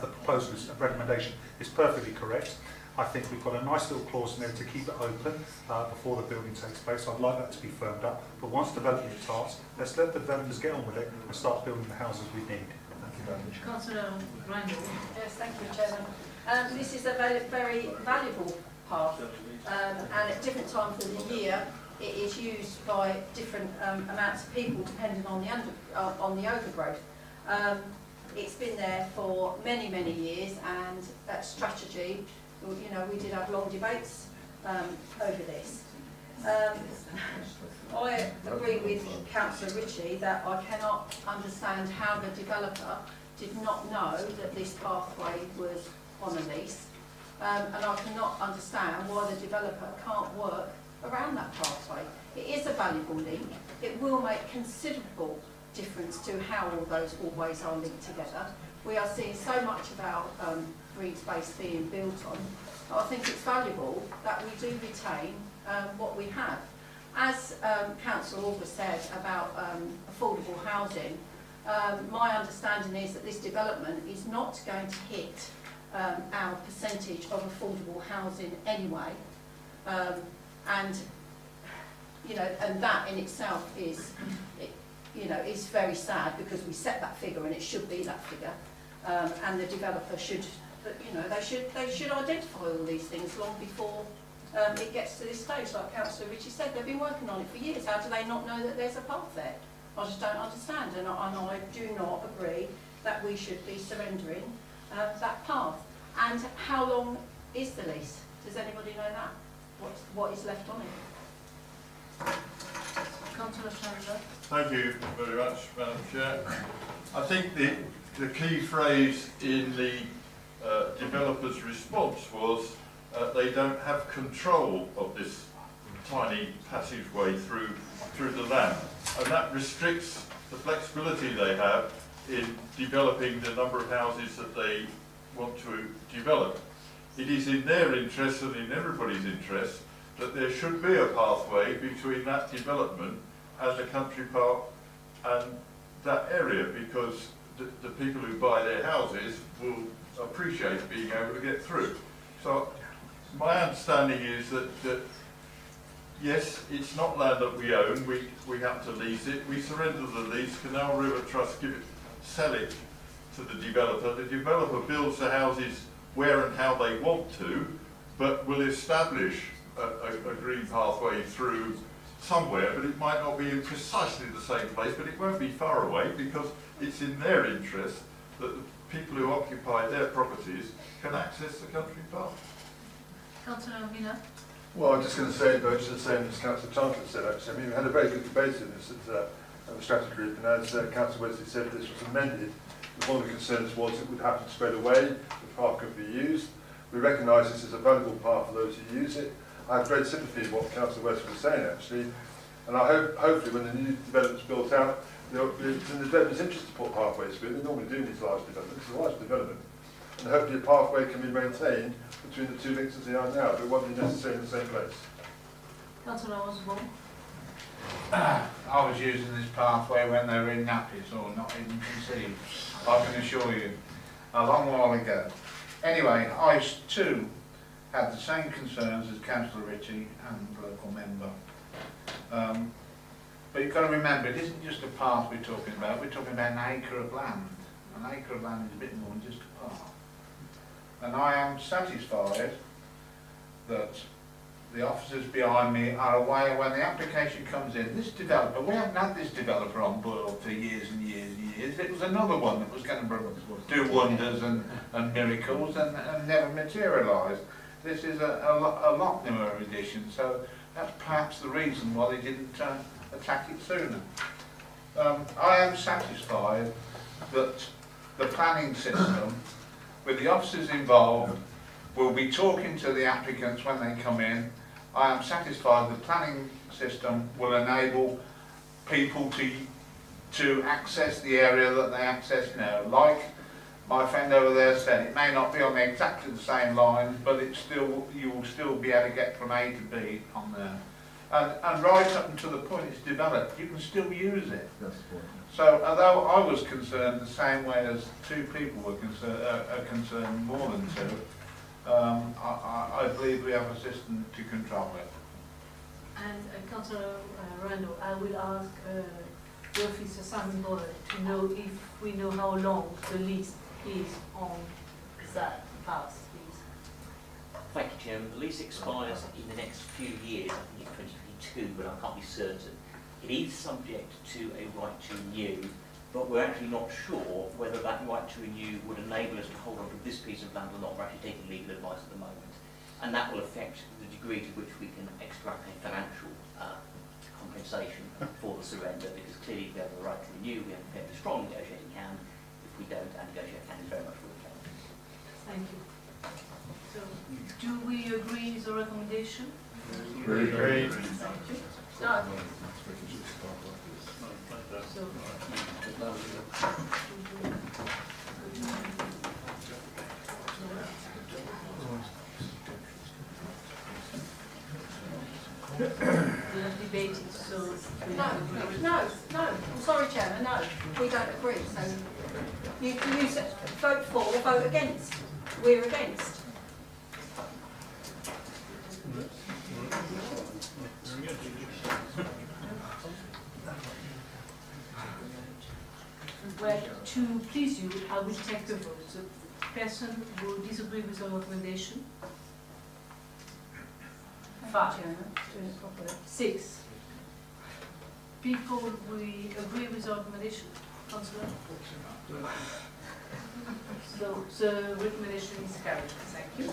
proposal recommendation is perfectly correct. I think we've got a nice little clause in there to keep it open before the building takes place. I'd like that to be firmed up. But once development starts, let's let the developers get on with it and start building the houses we need. Thank you very much. Councillor Randall. Yes, thank you, Chairman. This is a very valuable path, and at different times of the year, it is used by different amounts of people depending on the overgrowth. It's been there for many years, and that strategy, you know, we did have long debates over this. I agree with Councillor Ritchie that I cannot understand how the developer did not know that this pathway was on a lease, and I cannot understand why the developer can't work around that pathway. It is a valuable link. It will make considerable difference to how all those ways are linked together. We are seeing so much about green space being built on. I think it's valuable that we do retain what we have. As Councillor August said about affordable housing, my understanding is that this development is not going to hit our percentage of affordable housing anyway, and you know, and that in itself is, you know, is very sad because we set that figure and it should be that figure, and the developer should, you know, they should identify all these things long before it gets to this stage. Like Councillor Ritchie said, they've been working on it for years. How do they not know that there's a path there? I just don't understand, and I do not agree that we should be surrendering that path. And how long is the lease? Does anybody know that? What is left on it? Councillor Chandler. Thank you very much, Madam Chair. I think the key phrase in the developer's response was they don't have control of this tiny passageway through the land, and that restricts the flexibility they have in developing the number of houses that they want to develop. It is in their interest and in everybody's interest that there should be a pathway between that development and the country park and that area, because the people who buy their houses will appreciate being able to get through. So my understanding is that yes, it's not land that we own, we have to lease it, we surrender the lease, Canal River Trust sell it to the developer. The developer builds the houses where and how they want to, but will establish a green pathway through somewhere, but it might not be in precisely the same place, but it won't be far away because it's in their interest that the people who occupy their properties can access the country park. Councillor Vina. Well, I'm just going to say virtually the same as Councillor Chandler said, actually. I mean, we had a very good debate in this at the strategy group, and as Councillor Wesley said, this was amended. One of the concerns was it would happen straight away, the path could be used. We recognise this is a valuable path for those who use it. I have great sympathy with what Councillor Wesley was saying, actually, and I hope, hopefully, when the new development's built out, it's in the developer's interest to put pathways through. They normally do these large developments. It's a large development, and hopefully a pathway can be maintained between the two links as they are now, but it won't be necessarily in the same place. Councillor Osborne. I was using this pathway when they were in nappies or not even conceived, I can assure you, a long while ago. Anyway, I too had the same concerns as Councillor Ritchie and the local member. But you've got to remember, it isn't just a path we're talking about an acre of land. An acre of land is a bit more than just a path. And I am satisfied that the officers behind me are aware when the application comes in, this developer, we haven't had this developer on board for years and years and years. It was another one that was going to do wonders and miracles and never materialised. This is a lot newer edition, so that's perhaps the reason why they didn't attack it sooner. I am satisfied that the planning system, with the officers involved, will be talking to the applicants when they come in. I am satisfied the planning system will enable people to to access the area that they access now. Like my friend over there said, it may not be on exactly the same line, but it's still, you will still be able to get from A to B on there. And right up until the point it's developed, you can still use it. So although I was concerned the same way as two people were concerned, more than two, I believe we have a system to control it. And Councillor Randall, I will ask the officer Simon Boyle to know if we know how long the lease is on that house, please. Thank you, Chairman. The lease expires in the next few years, I think it's 2022, but I can't be certain. It is subject to a right to renew, but we're actually not sure whether that right to renew would enable us to hold on to this piece of land or not. We're actually taking legal advice at the moment, and that will affect the degree to which we can extract a financial compensation for the surrender, because clearly if we have the right to renew, we have a fairly strong negotiating hand. If we don't, our negotiating hand is very much with the Thank you. So, do we agree with the recommendation? Agree. Thank you. No. So, we have debated, so No, I'm sorry, Chairman, no, we don't agree. So you can use it, vote for or vote against. We're against. well, to please you, I will take the vote. The person who disagree with the recommendation? 5. 6. People, we agree with the recommendation, Councillor? So the recommendation is carried. Thank you.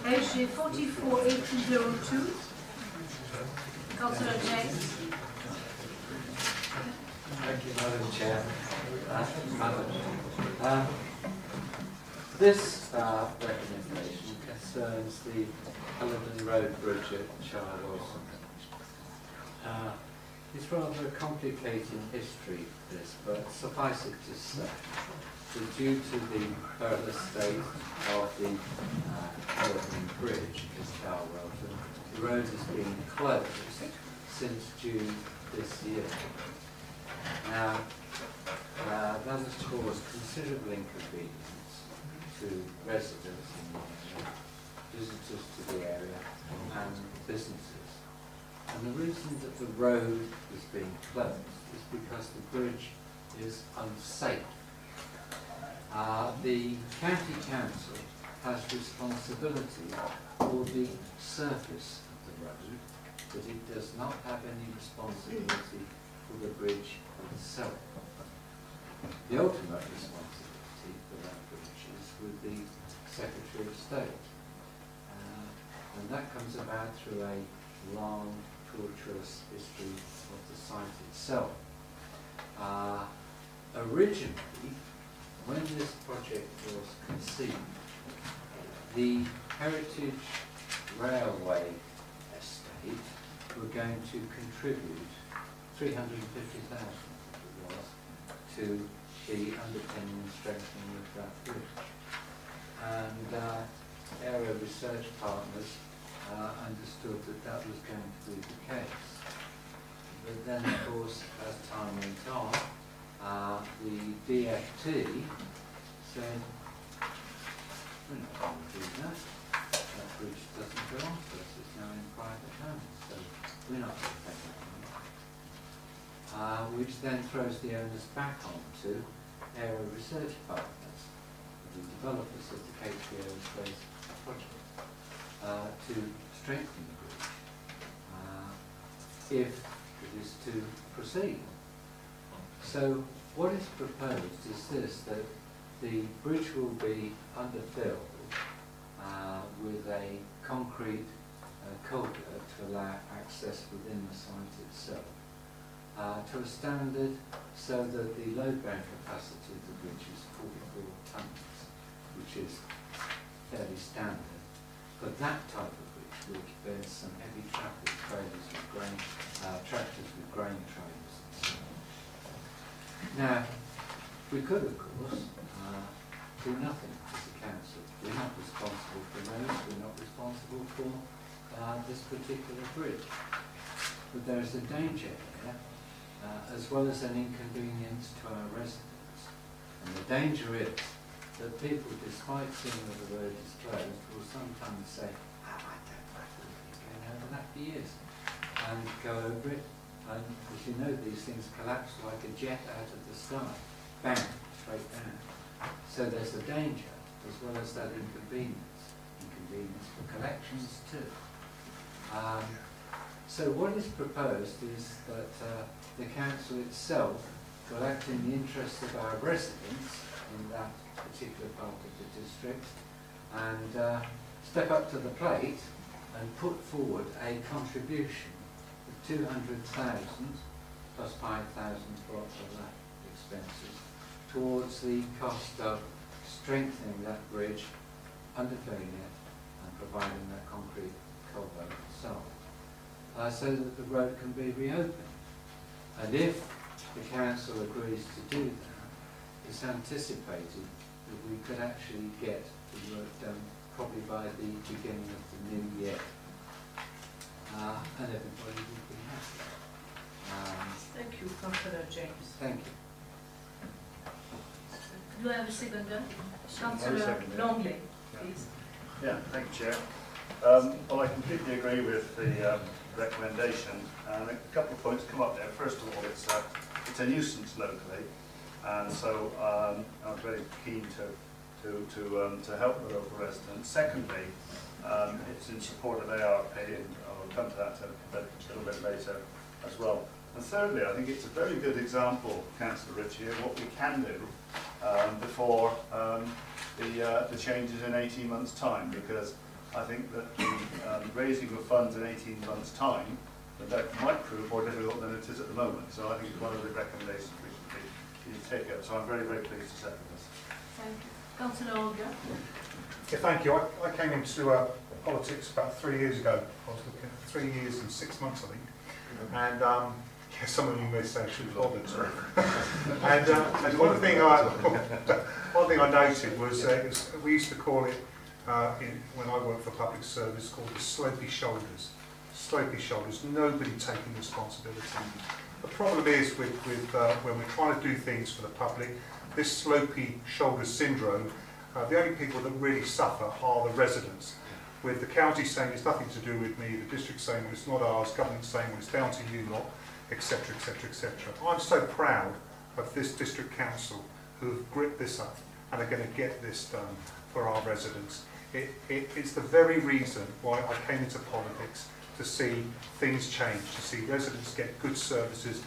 SG 448202. Councillor James. Thank you, Madam Chair. This recommendation concerns the Culloden Road Bridge at Charles. It's rather a complicated history, this, but suffice it to say that due to the current state of the Culloden Bridge at Charles, the road has been closed since June this year. Now, that has caused considerable inconvenience to residents in the area, visitors to the area, and businesses. And the reason that the road is being closed is because the bridge is unsafe. The County Council has responsibility for the surface of the road, but it does not have any responsibility for the bridge itself. The ultimate responsibility for that bridge is with the Secretary of State. And that comes about through a long, tortuous history of the site itself. Originally, when this project was conceived, the Heritage Railway Estate were going to contribute 350,000 to the underpinning and strengthening of that bridge. And area research partners understood that that was going to be the case. But then, of course, as time went on, the DFT said, we're not going to do that. That bridge doesn't belong to us, it's now in private hands, so we're not going to take that money. Which then throws the onus back onto area research partners, the developers of the KPO Space project, to strengthen the bridge if it is to proceed. So what is proposed is this, that the bridge will be underfilled with a concrete culvert to allow access within the site itself to a standard so that the load bearing capacity of the bridge is 44 tonnes, which is fairly standard. for that type of bridge, which bears some heavy traffic trailers with grain, tractors with grain trailers and so on. Now, we could, of course, do nothing as a council. We're not responsible for roads, we're not responsible for this particular bridge. But there's a danger here, as well as an inconvenience to our residents. And the danger is that people, despite seeing that the road is closed, will sometimes say, I don't know, we've been going over that for years, and go over it. And as you know, these things collapse like a jet out of the sky. Bang, straight down. So there's a danger, as well as that inconvenience for collections too. So what is proposed is that the council itself will act in the interest of our residents in that particular part of the district and step up to the plate and put forward a contribution of 200,000 plus 5,000 for other expenses towards the cost of strengthening that bridge, underfilling it and providing that concrete culvert itself, so that the road can be reopened. And if the council agrees to do that, it's anticipated that we could actually get the work done probably by the beginning of the new year. And everybody would be happy. Thank you, Councillor James. Thank you. Do I have a seconder? Councillor Longley, please. Yeah, thank you, Chair. Well, I completely agree with the recommendation, and a couple of points come up there. First of all, it's a nuisance locally, and so I'm very keen to help the local residents. Secondly, it's in support of ARP, and I'll come to that a little bit later as well. And thirdly, I think it's a very good example, Councillor Ritchie, of what we can do before the changes in 18 months' time, because I think that the raising of funds in 18 months' time that might prove more difficult than it is at the moment. So I think it's one of the recommendations we should take up. So I'm very, very pleased to second this. Thank you. Councillor Olga. Yeah, thank you. I came into politics about 3 years ago. I was looking at 3 years and 6 months, I think. And yeah, some of you may say I should have bothered. And one thing I noted was we used to call it, when I worked for public service, called the slopey shoulders. Slopey shoulders, nobody taking responsibility. The problem is with when we're trying to do things for the public, this slopey shoulders syndrome, the only people that really suffer are the residents. With the county saying it's nothing to do with me, the district saying well, it's not ours, government saying well, it's down to you lot, etc, etc, etc. I'm so proud of this district council who have gripped this up and are going to get this done for our residents. It's the very reason why I came into politics, to see things change, to see residents get good services,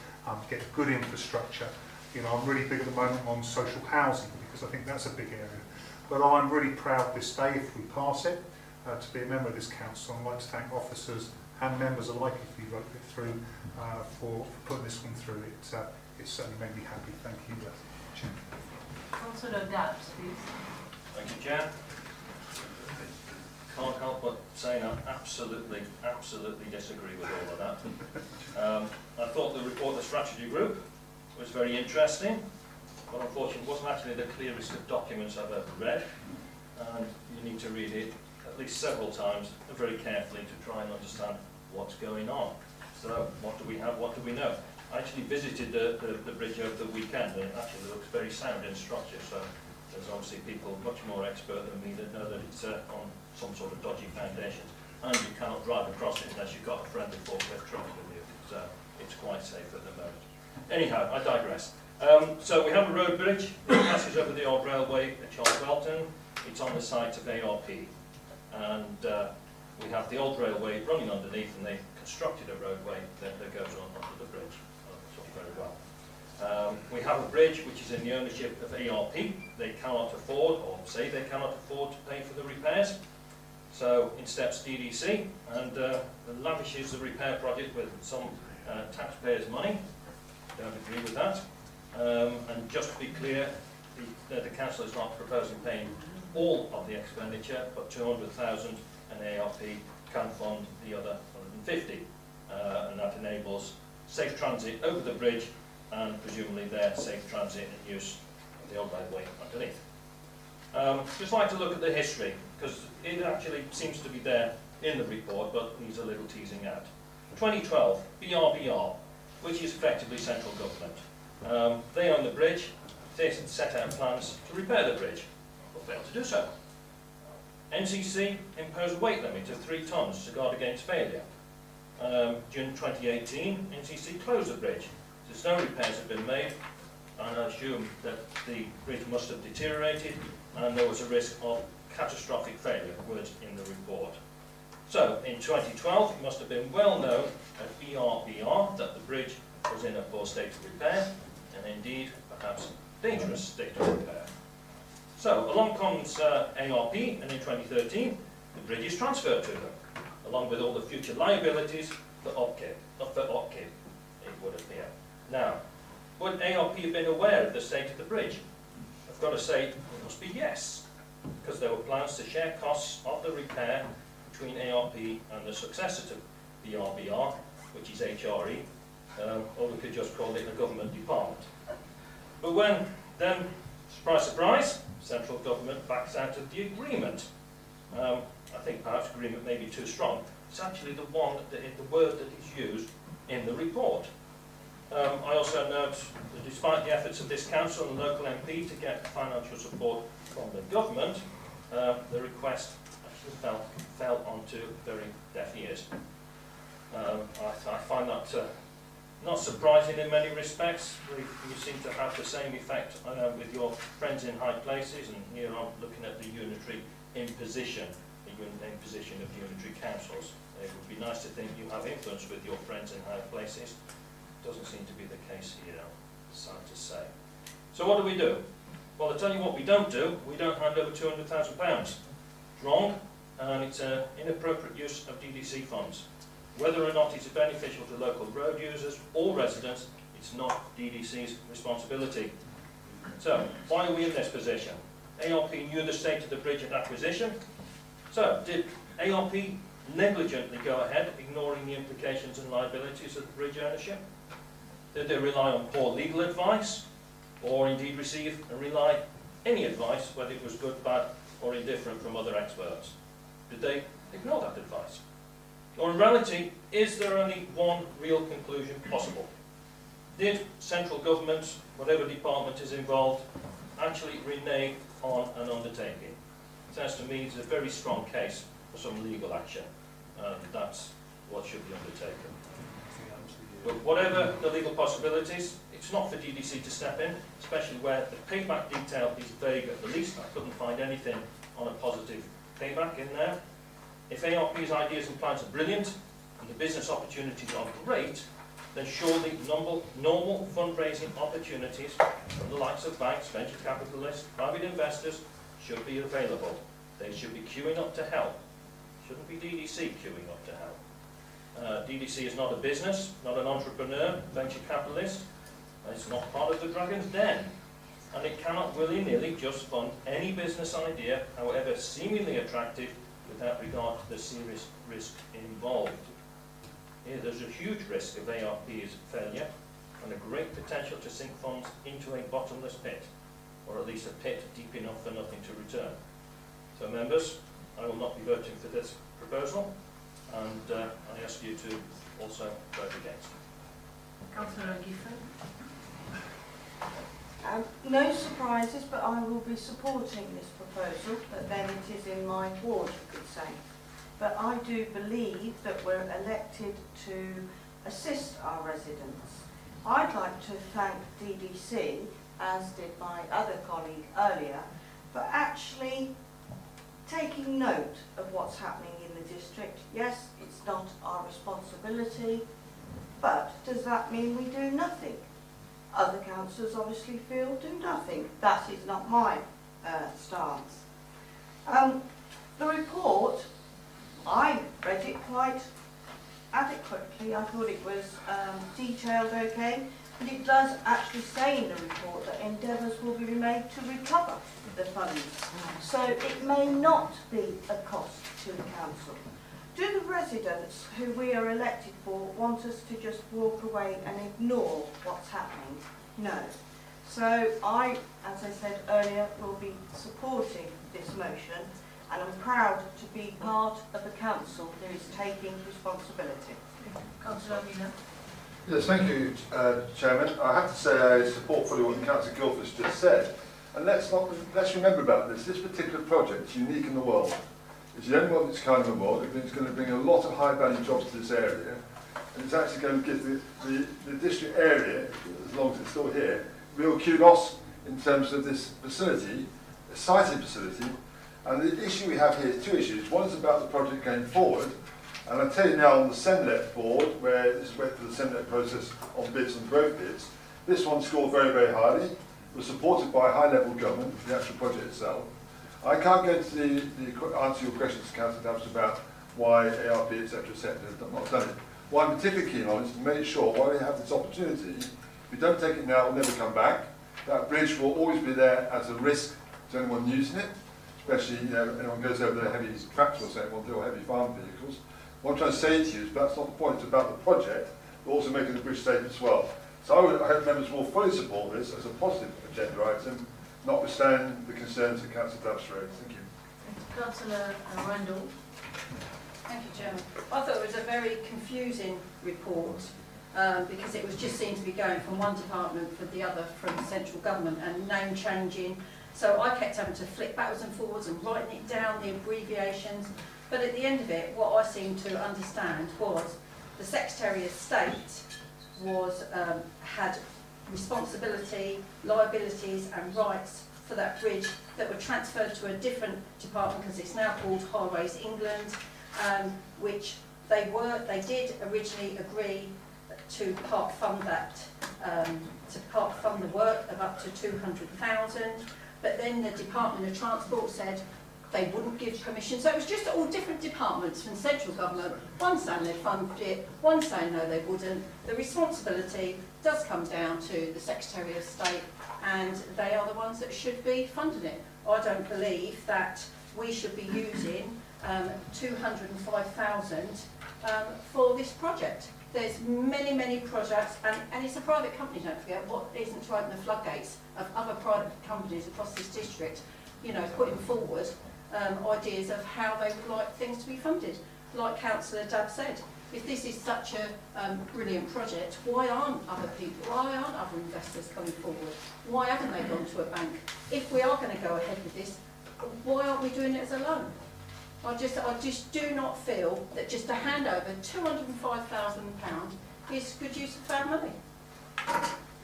get good infrastructure. You know, I'm really big at the moment on social housing because I think that's a big area. But I'm really proud this day, if we pass it, to be a member of this council. I'd like to thank officers and members alike if we wrote it through for putting this one through. It certainly made me happy. Thank you, Chair. Councillor Dabbs, please. Thank you, Chair. Can't help but saying I absolutely disagree with all of that. I thought the report of the strategy group was very interesting, but unfortunately it wasn't actually the clearest of documents I've ever read, and you need to read it at least several times and very carefully to try and understand what's going on. So what do we have, what do we know? I actually visited the bridge over the weekend, and it actually looks very sound in structure, so there's obviously people much more expert than me that know that it's on some sort of dodgy foundations, and you cannot drive across it unless you've got a friendly forklift truck with you. So it's quite safe at the moment. Anyhow, I digress. So we have a road bridge that passes over the old railway at Charles-Welton. It's on the site of ARP, and we have the old railway running underneath, and they've constructed a roadway that goes on onto the bridge. That's all very well. We have a bridge which is in the ownership of ARP. They cannot afford, or say they cannot afford, to pay for the repairs. So in steps DDC and lavishes the repair project with some taxpayers' money. Don't agree with that. And just to be clear, the council is not proposing paying all of the expenditure, but 200,000 and ARP can fund the other 150. And that enables safe transit over the bridge and presumably their safe transit and use of the old railway underneath. Just like to look at the history, because it actually seems to be there in the report, but needs a little teasing out. 2012, BRBR, which is effectively central government. They own the bridge, they set out plans to repair the bridge, but failed to do so. NCC imposed a weight limit of 3 tonnes to guard against failure. June 2018, NCC closed the bridge, since no repairs had been made, and I assume that the bridge must have deteriorated and there was a risk of catastrophic failure, words in the report. So, in 2012, it must have been well known at BRBR that the bridge was in a poor state of repair, and indeed, perhaps, dangerous state of repair. So, along comes ARP, and in 2013, the bridge is transferred to them, along with all the future liabilities for upkeep, it would appear. Now, would ARP have been aware of the state of the bridge? I've got to say, it must be yes, because there were plans to share costs of the repair between ARP and the successor to BRBR, which is HRE, or we could just call it a government department. But when then, surprise, surprise, central government backs out of the agreement. I think perhaps agreement may be too strong. It's actually the word that is used in the report. I also note that despite the efforts of this council and local MP to get financial support from the government, the request actually fell onto very deaf ears. I find that not surprising in many respects. You seem to have the same effect with your friends in high places, and here I'm looking at the unitary imposition, of unitary councils. It would be nice to think you have influence with your friends in high places. Doesn't seem to be the case here, sad to say. So what do? Well, I'll tell you what we don't do. We don't hand over £200,000. It's wrong, and it's an inappropriate use of DDC funds. Whether or not it's beneficial to local road users or residents, it's not DDC's responsibility. So, why are we in this position? ARP knew the state of the bridge at acquisition. So, did ARP negligently go ahead, ignoring the implications and liabilities of the bridge ownership? Did they rely on poor legal advice, or indeed receive and rely any advice, whether it was good, bad, or indifferent from other experts? Did they ignore that advice? Or in reality, is there only one real conclusion possible? Did central government, whatever department is involved, actually renege on an undertaking? It sounds to me it's a very strong case for some legal action, and that's what should be undertaken. But whatever the legal possibilities, it's not for DDC to step in, especially where the payback detail is vague at the least. I couldn't find anything on a positive payback in there. If ARP's ideas and plans are brilliant, and the business opportunities are great, then surely normal fundraising opportunities from the likes of banks, venture capitalists, private investors should be available. They should be queuing up to help. Shouldn't be DDC queuing up to help. DDC is not a business, not an entrepreneur, venture capitalist. It's not part of the Dragon's Den. And it cannot willy-nilly just fund any business idea, however seemingly attractive, without regard to the serious risk involved. Here there's a huge risk of ARP's failure and a great potential to sink funds into a bottomless pit, or at least a pit deep enough for nothing to return. So members, I will not be voting for this proposal, and I ask you to also vote against. Councillor Giffen. No surprises, but I will be supporting this proposal, but then it is in my ward, you could say. But I do believe that we're elected to assist our residents. I'd like to thank DDC, as did my other colleague earlier, for actually taking note of what's happening in the district. Yes, it's not our responsibility, but does that mean we do nothing? Other councillors obviously feel do nothing. That is not my stance. The report, I read it quite adequately. I thought it was detailed okay. but it does actually say in the report that endeavours will be made to recover the funds. So it may not be a cost to the council. Do the residents who we are elected for want us to just walk away and ignore what's happening? No. So I, as I said earlier, will be supporting this motion, and I'm proud to be part of a council who is taking responsibility. Councillor Mina. Yes, thank you, Chairman. I have to say I support fully what Councillor Guilford's just said. And let's remember about this. This particular project is unique in the world. It's the only one of its kind in the world. It's going to bring a lot of high-value jobs to this area. And it's actually going to give the district area, as long as it's still here, real kudos in terms of this facility, a sited facility. And the issue we have here is two issues. One is about the project going forward. And I tell you now, on the SENLEP board, where this is went through the SENLEP process on bids and growth bids, this one scored very, very highly. It was supported by high-level government, the actual project itself. I can't go into the answer your questions, Councillor Daventry, about why ARP, etc., have not done it. What I'm particularly keen on is to make sure, while we have this opportunity, if we don't take it now, it will never come back. That bridge will always be there as a risk to anyone using it, especially, you know, anyone goes over the heavy tractors or something, or heavy farm vehicles. What I'm trying to say to you is that's not the point, it's about the project, but also making the bridge safe as well. So I hope members will fully support this as a positive agenda item, notwithstanding the concerns that Councillor Daventry raised. Thank you. Councillor Randall. Thank you, Chairman. I thought it was a very confusing report because it was just seemed to be going from one department to the other from central government and name changing. So I kept having to flip backwards and forwards and writing it down, the abbreviations. But at the end of it, what I seemed to understand was the Secretary of State was had responsibility, liabilities and rights for that bridge that were transferred to a different department because it's now called Highways England, which they did originally agree to part fund that, the work of up to 200,000, but then the Department of Transport said they wouldn't give permission. So it was just all different departments from central government, one saying they'd fund it, one saying no they wouldn't. The responsibility does come down to the Secretary of State and they are the ones that should be funding it. I don't believe that we should be using 205,000 for this project. There's many, many projects, and it's a private company, don't forget. What isn't to open the floodgates of other private companies across this district, you know, putting forward ideas of how they would like things to be funded. Like Councillor Dabb said, if this is such a brilliant project, why aren't other people, why aren't other investors coming forward? Why haven't they gone to a bank? If we are going to go ahead with this, why aren't we doing it as a loan? I just do not feel that just to hand over £205,000 is good use of our money.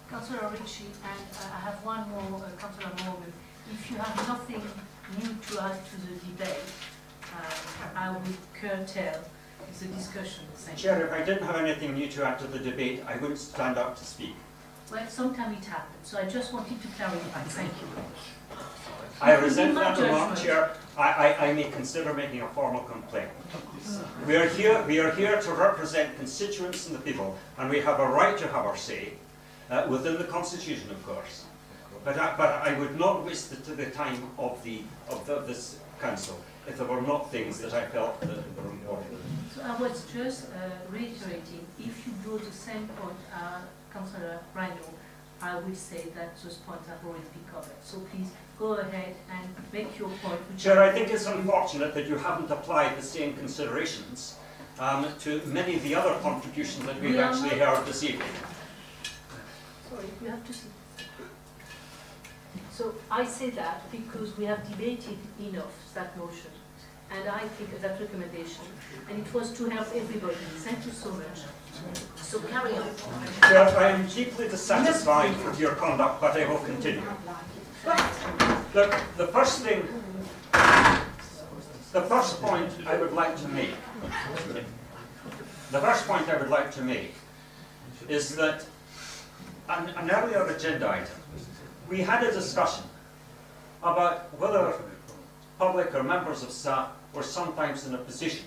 Councillor Ritchie, and I have one more, Councillor Morgan. If you have nothing new to add to the debate, I will curtail the discussion. Chair, if I didn't have anything new to add to the debate, I wouldn't stand up to speak. Well, sometimes it happens, so I just wanted to clarify. Thank you. I resent that remark, Chair. I may consider making a formal complaint. We are here to represent constituents and the people, and we have a right to have our say within the Constitution, of course. But I would not waste the time of this council if there were not things that I felt that were important. So I was just reiterating, if you draw the same point, Councillor Randall, I will say that those points have already been covered. So please go ahead and make your point. Chair, I think it's unfortunate that you haven't applied the same considerations to many of the other contributions that we've actually heard this evening. Sorry, we have to see. So I say that because we have debated enough that motion, and I think that recommendation, and it was to help everybody. Thank you so much. So carry on. Chair, I am deeply dissatisfied with your conduct, but I will continue. Look, the first point I would like to make is that an earlier agenda item, we had a discussion about whether public or members of staff were sometimes in a position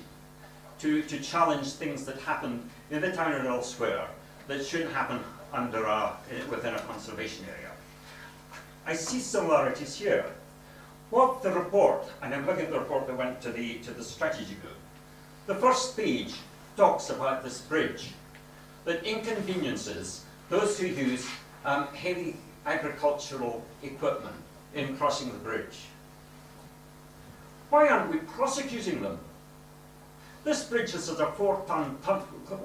to challenge things that happen in the town or elsewhere that shouldn't happen within a conservation area. I see similarities here. What the report, and I'm looking at the report that went to the strategy group, the first page talks about this bridge that inconveniences those who use heavy agricultural equipment in crossing the bridge. Why aren't we prosecuting them? This bridge has had a 4-ton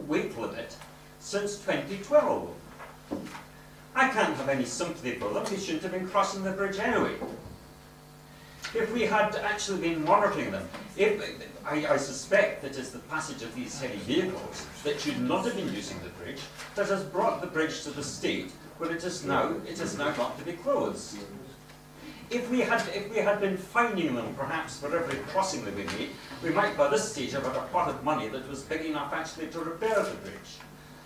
weight limit since 2012. I can't have any sympathy for them. They shouldn't have been crossing the bridge anyway. If we had actually been monitoring them, I suspect that it's the passage of these heavy vehicles that should not have been using the bridge that has brought the bridge to the state where it is now got to be closed. If we had been fining them perhaps for every crossing that we made, we might by this stage have had a pot of money that was big enough actually to repair the bridge.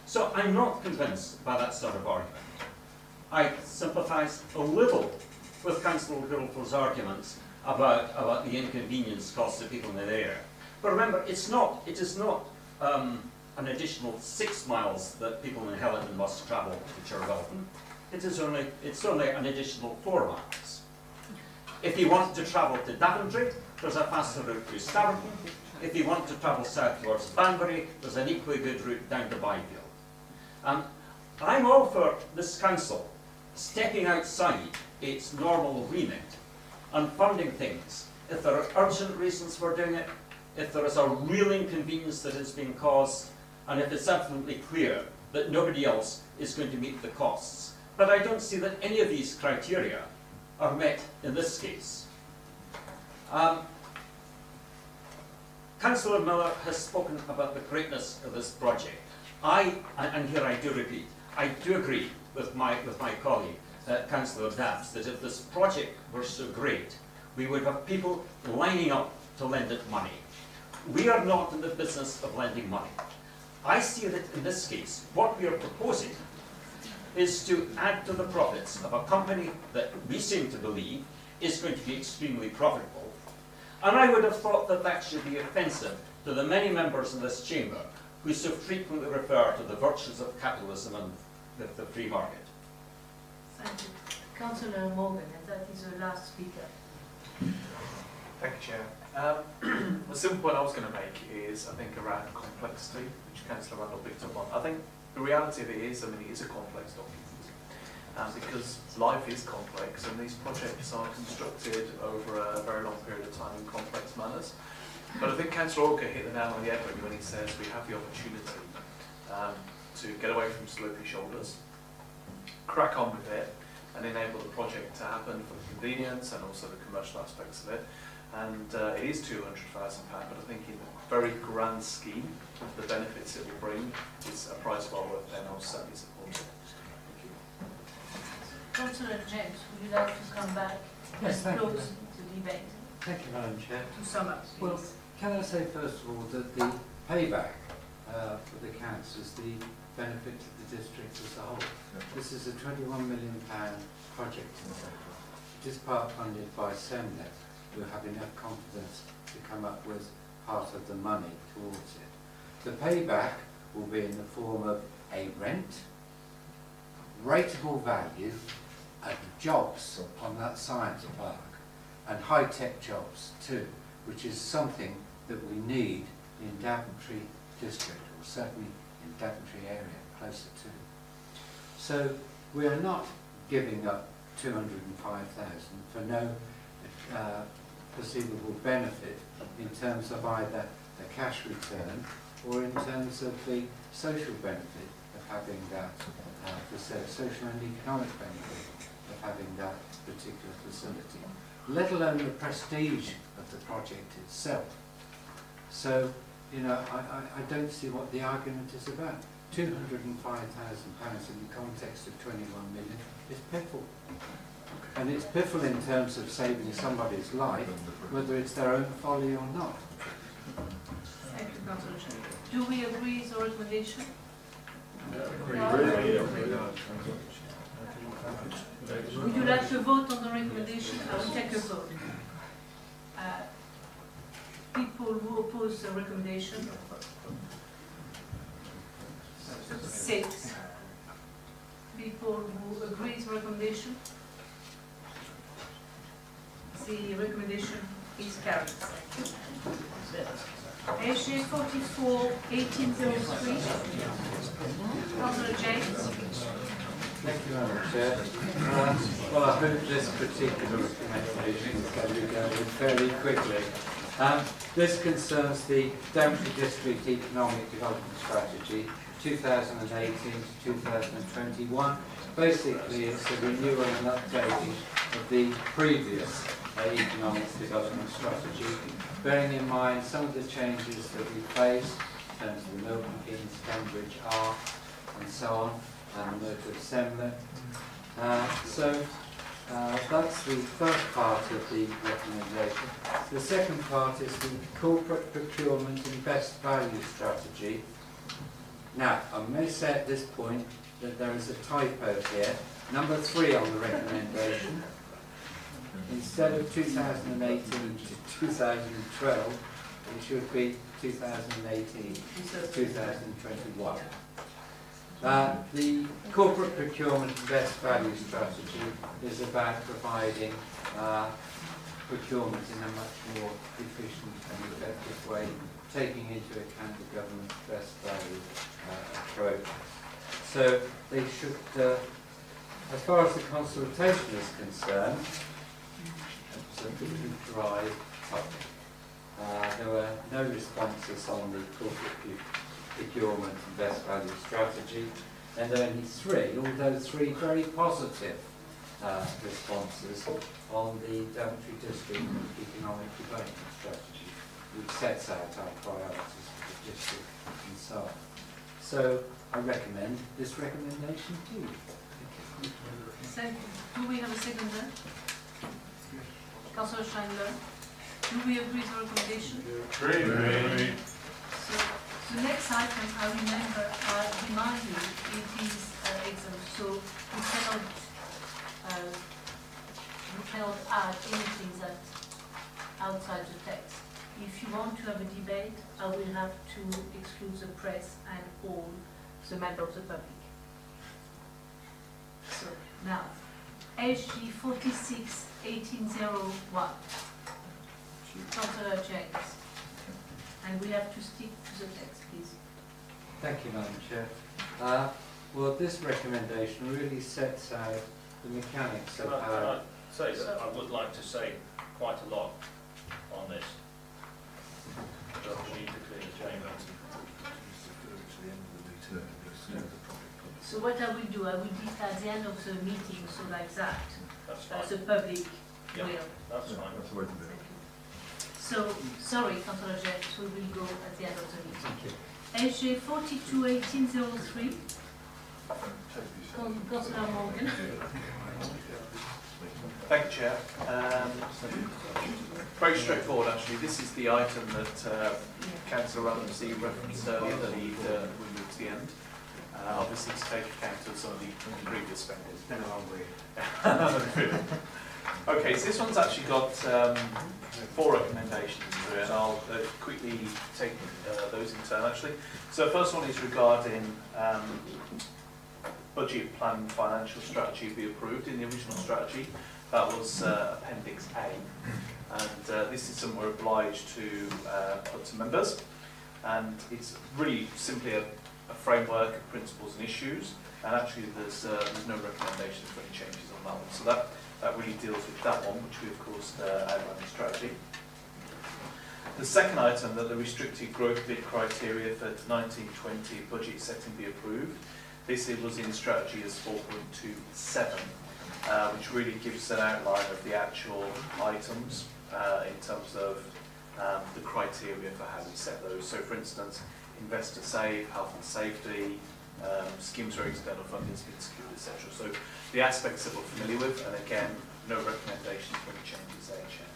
So I'm not convinced by that sort of argument. I sympathise a little with Councillor Guildford's arguments about the inconvenience caused to people in the area. But remember, it is not an additional 6 miles that people in Helendon must travel to Cherwelton. It's only an additional 4 miles. If you want to travel to Daventry, there's a faster route through Staverton. If you want to travel south towards Banbury, there's an equally good route down to Byfield. I'm all for this council stepping outside its normal remit and funding things if there are urgent reasons for doing it, if there is a real inconvenience that is being caused, and if it's absolutely clear that nobody else is going to meet the costs. But I don't see that any of these criteria are met in this case. Councillor Miller has spoken about the greatness of this project. And here I do repeat, I do agree with my colleague, Councillor Dabbs, that if this project were so great, we would have people lining up to lend it money. We are not in the business of lending money. I see that in this case, what we are proposing is to add to the profits of a company that we seem to believe is going to be extremely profitable. And I would have thought that that should be offensive to the many members in this chamber who so frequently refer to the virtues of capitalism and the free market. Thank you. Councillor Morgan, and that is the last speaker. Thank you, Chair. The simple point I was going to make is, I think, around complexity, which Councillor Randall picked up on. I think the reality of it is, it is a complex document. Because life is complex, and these projects are constructed over a very long period of time in complex manners. But I think Councillor Orca hit the nail on the head when he says we have the opportunity to get away from slopey shoulders, crack on with it, and enable the project to happen for the convenience and also the commercial aspects of it. And it is £200,000, but I think in a very grand scheme of the benefits it will bring, it's a price well worth paying. I'll certainly support it. Councillor James, would you like to come back Yes, and thank you. close the debate? Thank you, Madam Chair. To sum up, please. Well, can I say first of all that the payback for the council is the benefit to the district as a whole. This is a £21 million project in total. It is part funded by SEMNET, who have enough confidence to come up with part of the money towards it. The payback will be in the form of a rent, rateable value, and jobs on that science park, and high-tech jobs too, which is something that we need in Daventry district, or certainly in Daventry area, closer to. So we are not giving up 205,000 for no perceivable benefit in terms of either the cash return or in terms of the social benefit of having that, the social and economic benefit of having that particular facility, let alone the prestige of the project itself. So, you know, I don't see what the argument is about. £205,000 in the context of 21 million is piffle. And it's piffle in terms of saving somebody's life, whether it's their own folly or not. Thank you, Councillor. Do we agree with the recommendation? Would you like to vote on the recommendation? I will take a vote. People who oppose the recommendation? 6. people who agree with the recommendation? The recommendation is carried. SJ 44 1803. Councillor James. Thank you, Madam Chair. Well, I hope this particular recommendation is going to go fairly quickly. This concerns the Daventry District Economic Development Strategy 2018 to 2021. Basically, it's a renewal and updating of the previous economic development strategy, bearing in mind some of the changes that we face in terms of the Milton Keynes, Cambridge, Arc, and so on, and the motor assembly. That's the first part of the recommendation. The second part is the corporate procurement and best value strategy. Now, I may say at this point that there is a typo here. Number 3 on the recommendation. Instead of 2018 to 2012, it should be 2018 to 2021. The corporate procurement and best value strategy is about providing procurement in a much more efficient and effective way, taking into account the government's best value approach. So they should, as far as the consultation is concerned, absolutely dry topic. There were no responses on the corporate procurement and best value strategy, and only 3, although 3 very positive responses on the Daventry District Economic Development Strategy, which sets out our priorities for the district and so on. So I recommend this recommendation to you. Do we have a second then? Councillor Schindler, do we agree with the recommendation? Agree. So the next item, I remind you, it is exempt, so we cannot add anything that outside the text. If you want to have a debate, I will have to exclude the press and all the members of the public. So now, SG 46 1801. Councillor James. And we have to stick to the text, please. Thank you, Madam Chair. Well, this recommendation really sets out the mechanics of how... I say that I would like to say quite a lot on this. We need to clear the chamber. So what I will do, I will do it at the end of the meeting, so like that. That's fine. The public Yeah, will. that's fine. That's the way to do it. So, sorry, Councillor James, we will go at the end of the meeting. SJ 42 1803. Councillor Morgan. Thank you, Chair. Very straightforward, actually. This is the item that Councillor Ramsey referenced earlier that we moved to the end. Obviously, to take account of some of the previous spending. Okay, so this one's actually got 4 recommendations to it, and I'll quickly take those in turn, actually. So the first one is regarding budget plan financial strategy be approved. In the original strategy, that was Appendix A, and this is something we're obliged to put to members, and it's really simply a framework of principles and issues, and actually there's no recommendations for any changes on that one. So that really deals with that one, which we of course outline in the strategy. The second item, that the restricted growth bid criteria for 1920 budget setting be approved. This was in strategy as 4.27, which really gives an outline of the actual items in terms of the criteria for how we set those. So for instance, investor save, health and safety, schemes for external funding, secured, etc. So the aspects that we're familiar with, and again, no recommendations for any changes there, Chair.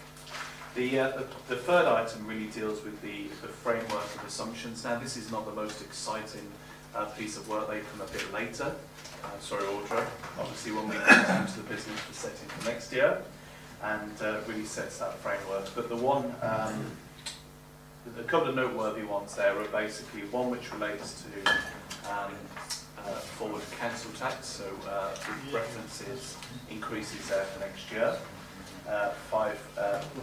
The third item really deals with the framework of assumptions. Now, this is not the most exciting piece of work. They come a bit later. Sorry, Audra. Obviously, when we get into the business for setting for next year, and really sets that framework. But the one, a couple of noteworthy ones there are basically one which relates to forward council tax, so the references increases there for next year. £5,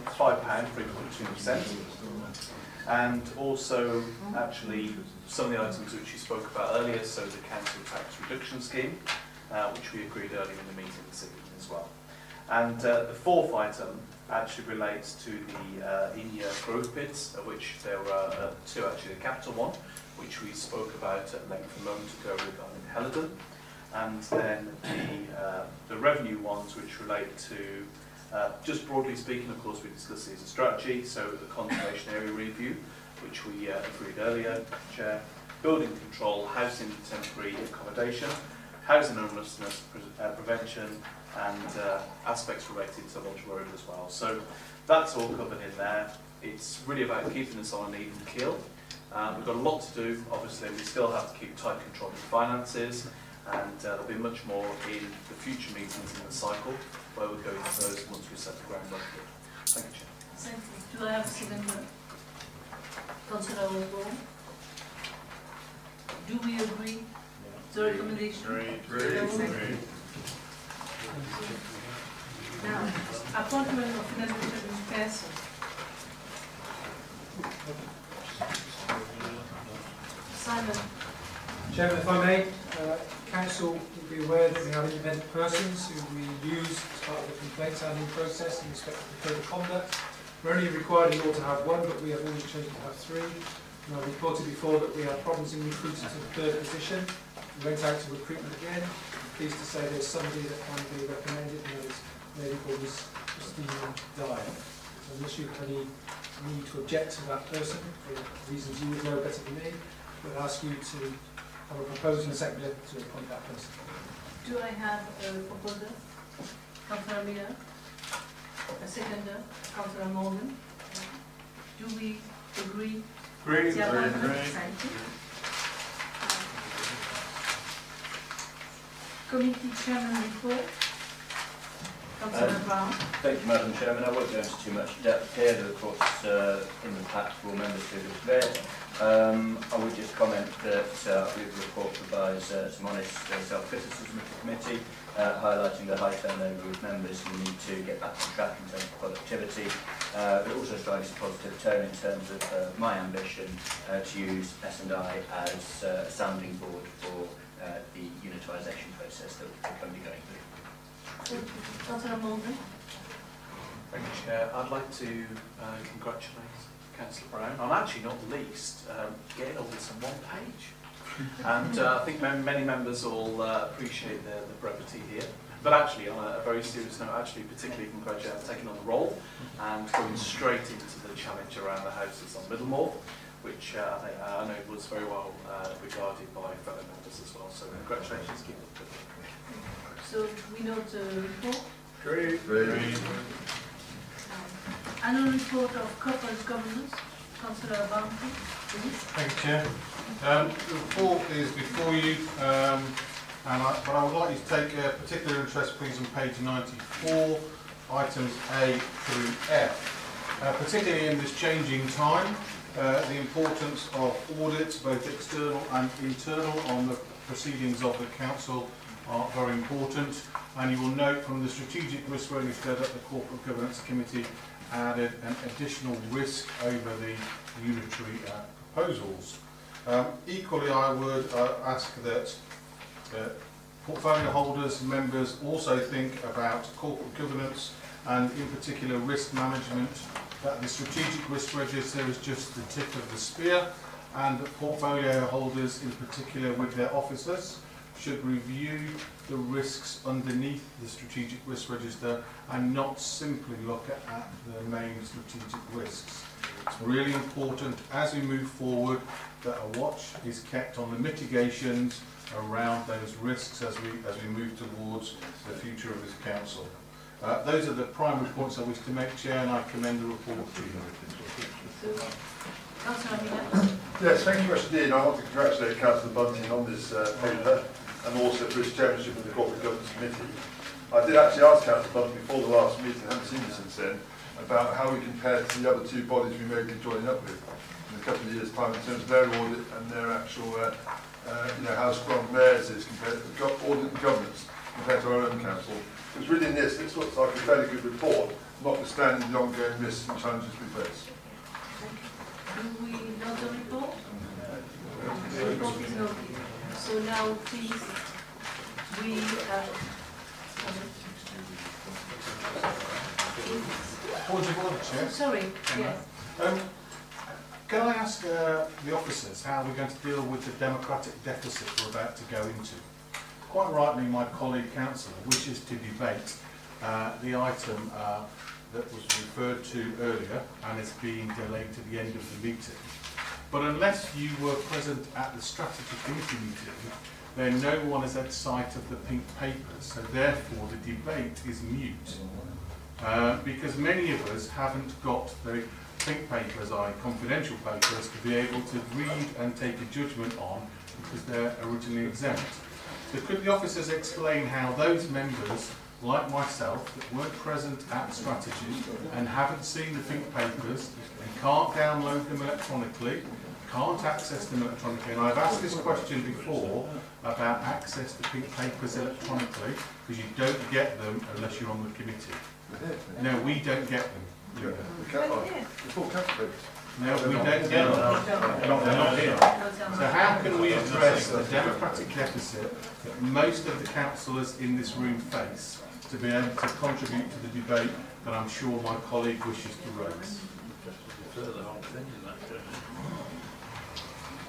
3.2%. And also, actually, some of the items which you spoke about earlier, so the council tax reduction scheme, which we agreed earlier in the meeting this evening as well. And the fourth item actually relates to the in-year growth bids, of which there were two, actually, the capital one, which we spoke about at length a moment ago regarding Helidon, and then the revenue ones, which relate to, just broadly speaking, of course, we discussed these as a strategy, so the conservation area review, which we agreed earlier, Chair, building control, housing temporary accommodation, housing homelessness prevention, and aspects related to Lodge Road as well. So that's all covered in there. It's really about keeping us on an even keel. We've got a lot to do. Obviously, we still have to keep tight control of finances, and there'll be much more in the future meetings in the cycle, where we'll go into those once we set the groundwork. Thank you, Chair. Thank you. Do I have a seconder? Councillor Osborne? Do we agree the recommendation? Agree. Now, appointment of an administrative person. Simon. Chairman, if I may, Council will be aware that we have independent persons who we use as part of the complaints handling process in respect of the code of conduct. We're only required in law to have one, but we have only chosen to have three. And I've reported before that we had problems in recruiting to the third position. We went out to recruitment again. I'm pleased to say there's somebody that can be recommended, and that is a lady called Miss Christine Dyer. So unless you have any need to object to that person, for reasons you would know better than me, we'll ask you to have a proposal and a seconder to appoint that person. Do I have a proposer? Councillor Miller? A seconder? Councillor Morgan? Do we agree? Agree. Thank you. Committee Chairman report. Councillor Brown. Thank you, Madam Chairman. I won't go into too much depth here, but of course in the pack for all members who have read. I would just comment that the report provides some honest self-criticism of the committee, highlighting the high turnover of members who need to get back on track in terms of productivity, but also strikes a positive tone in terms of my ambition to use S&I as a sounding board for the unitisation process that we're currently going through. Councillor Morgan. Thank you, Chair. I'd like to congratulate Councillor Brown on, actually not least, getting all this on one page. And I think many members will appreciate the brevity here. But actually, on a very serious note, actually particularly congratulate on taking on the role and going straight into the challenge around the houses on Middlemore, which I know was very well regarded by fellow members as well. So congratulations, keep it good. So we know the report. Great. Annual report of corporate governance. Councillor Daventry, please. Thank you, Chair. The report is before you, but I would like you to take particular interest, please, on page 94, items A through F. Particularly in this changing time, the importance of audits, both external and internal, on the proceedings of the Council are very important. And you will note from the Strategic Risk Register that the Corporate Governance Committee added an additional risk over the unitary proposals. Equally, I would ask that portfolio holders, members also think about corporate governance and in particular risk management, that the Strategic Risk Register is just the tip of the spear, and that portfolio holders in particular with their officers should review the risks underneath the Strategic Risk Register and not simply look at the main strategic risks. It's really important as we move forward that a watch is kept on the mitigations around those risks as we move towards the future of this Council. Those are the primary points I wish to make, Chair, and I commend the report to you. Yes, thank you very much indeed. I want to congratulate Councillor Bunting on this paper, and also for his chairmanship of the Corporate Governance Committee. I did actually ask Councillor Bunting before the last meeting, I haven't seen you since then, about how we compare to the other two bodies we may be joining up with in a couple of years' time in terms of their audit and their actual, how strong theirs is compared to audit and governance compared to our own council. Because within this looks like a fairly good report, notwithstanding the ongoing risks and challenges we face. Do we know the report? The report is noted. So now, please, we Point of order, Chair. sorry, yes. Can I ask the officers how we're going to deal with the democratic deficit we're about to go into? Quite rightly, my colleague councillor wishes to debate the item that was referred to earlier and is being delayed to the end of the meeting. But unless you were present at the strategy committee meeting, then no one has had sight of the pink papers, so therefore the debate is mute. Because many of us haven't got the pink papers, confidential papers, to be able to read and take a judgment on because they're originally exempt. So could the officers explain how those members, like myself, that weren't present at strategy and haven't seen the pink papers and can't download them electronically, can't access them electronically, and I've asked this question before about access to pink papers electronically, because you don't get them unless you're on the committee. No, we don't get them. No, we don't get them. They're not here. So how can we address the democratic deficit that most of the councillors in this room face to be able to contribute to the debate that I'm sure my colleague wishes to raise?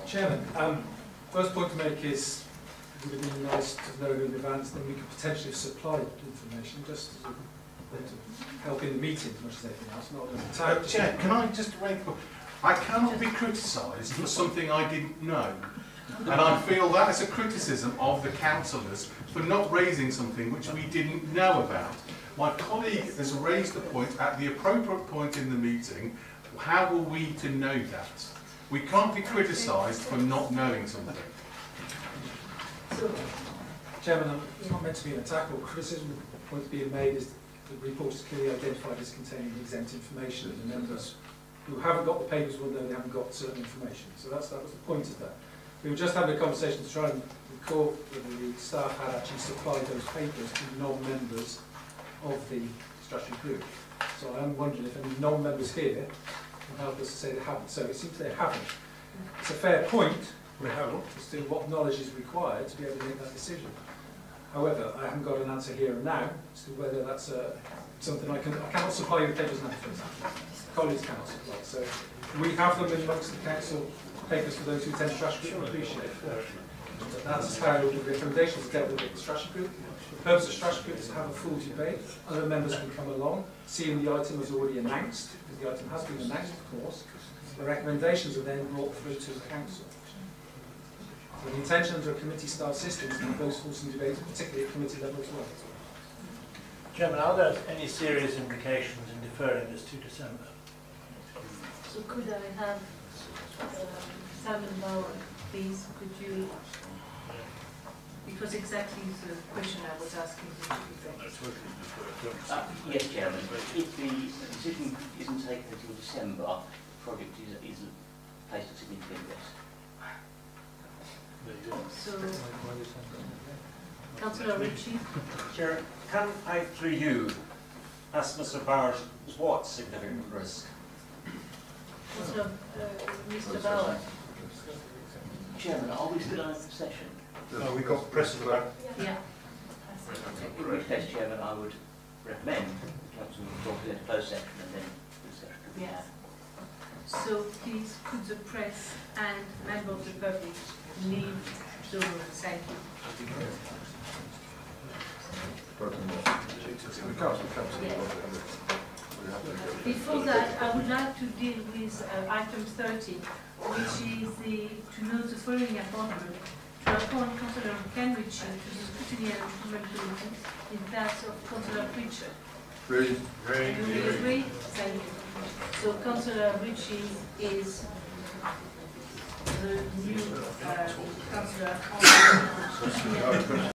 Chairman, first point to make is it would have been nice to know in advance, then we could potentially have supplied information just as a way to help in the meeting as much as anything else, not as a time. Chair, can I just raise a point? I cannot be criticised for something I didn't know. And I feel that is a criticism of the councillors for not raising something which we didn't know about. My colleague has raised the point at the appropriate point in the meeting. How were we to know that? We can't be criticised for not knowing something. Chairman, it's not meant to be an attack or criticism. The point being made is the report is clearly identified as containing exempt information, and the members who haven't got the papers will know they haven't got certain information. So that was the point of that. We were just having a conversation to try and recall whether the staff had actually supplied those papers to non-members of the strategy group. So I'm wondering if any non-members here can help us to say they haven't. So it seems they haven't. It's a fair point as to what knowledge is required to be able to make that decision. However, I haven't got an answer here and now as to whether that's something I cannot supply you with papers now, for example. Colleagues cannot supply. So we have them in amongst the council papers for those who attend strategy group. I appreciate that. That's how the recommendations are dealt with the strategy group. The purpose of strategy group is to have a full debate. Other members can come along, seeing the item is already announced, because the item has been announced, of course. The recommendations are then brought through to the council. So the intention under a committee-style system is to have those fulsome debates, particularly at committee level as well. Chairman, are there any serious implications in deferring this to December? So could I have Simon Bauer, please? Could you? It was exactly the question I was asking you to be Yes, Chairman. If the decision isn't taken until December, the project is placed at significant risk. So, Councillor Ritchie. Chair, can I, through you, ask Mr. Bowers what significant risk? Councillor Mr. Bauer. Chairman, are we still in session? No, we've got precedent. Yeah. In which case, Chairman, I would recommend the Council talk in a closed section and then the session could be Yeah. So please, could the press and members of the public leave the room? Thank you. Before that, I would like to deal with item 30, which is to note the following appointment to appoint Councillor Ken Ritchie to the Scrutiny and Improvement Committee in place of Councillor Pritchard. Agree. Do you agree? Thank you. So Councillor Ritchie is the new councillor on the Scrutiny and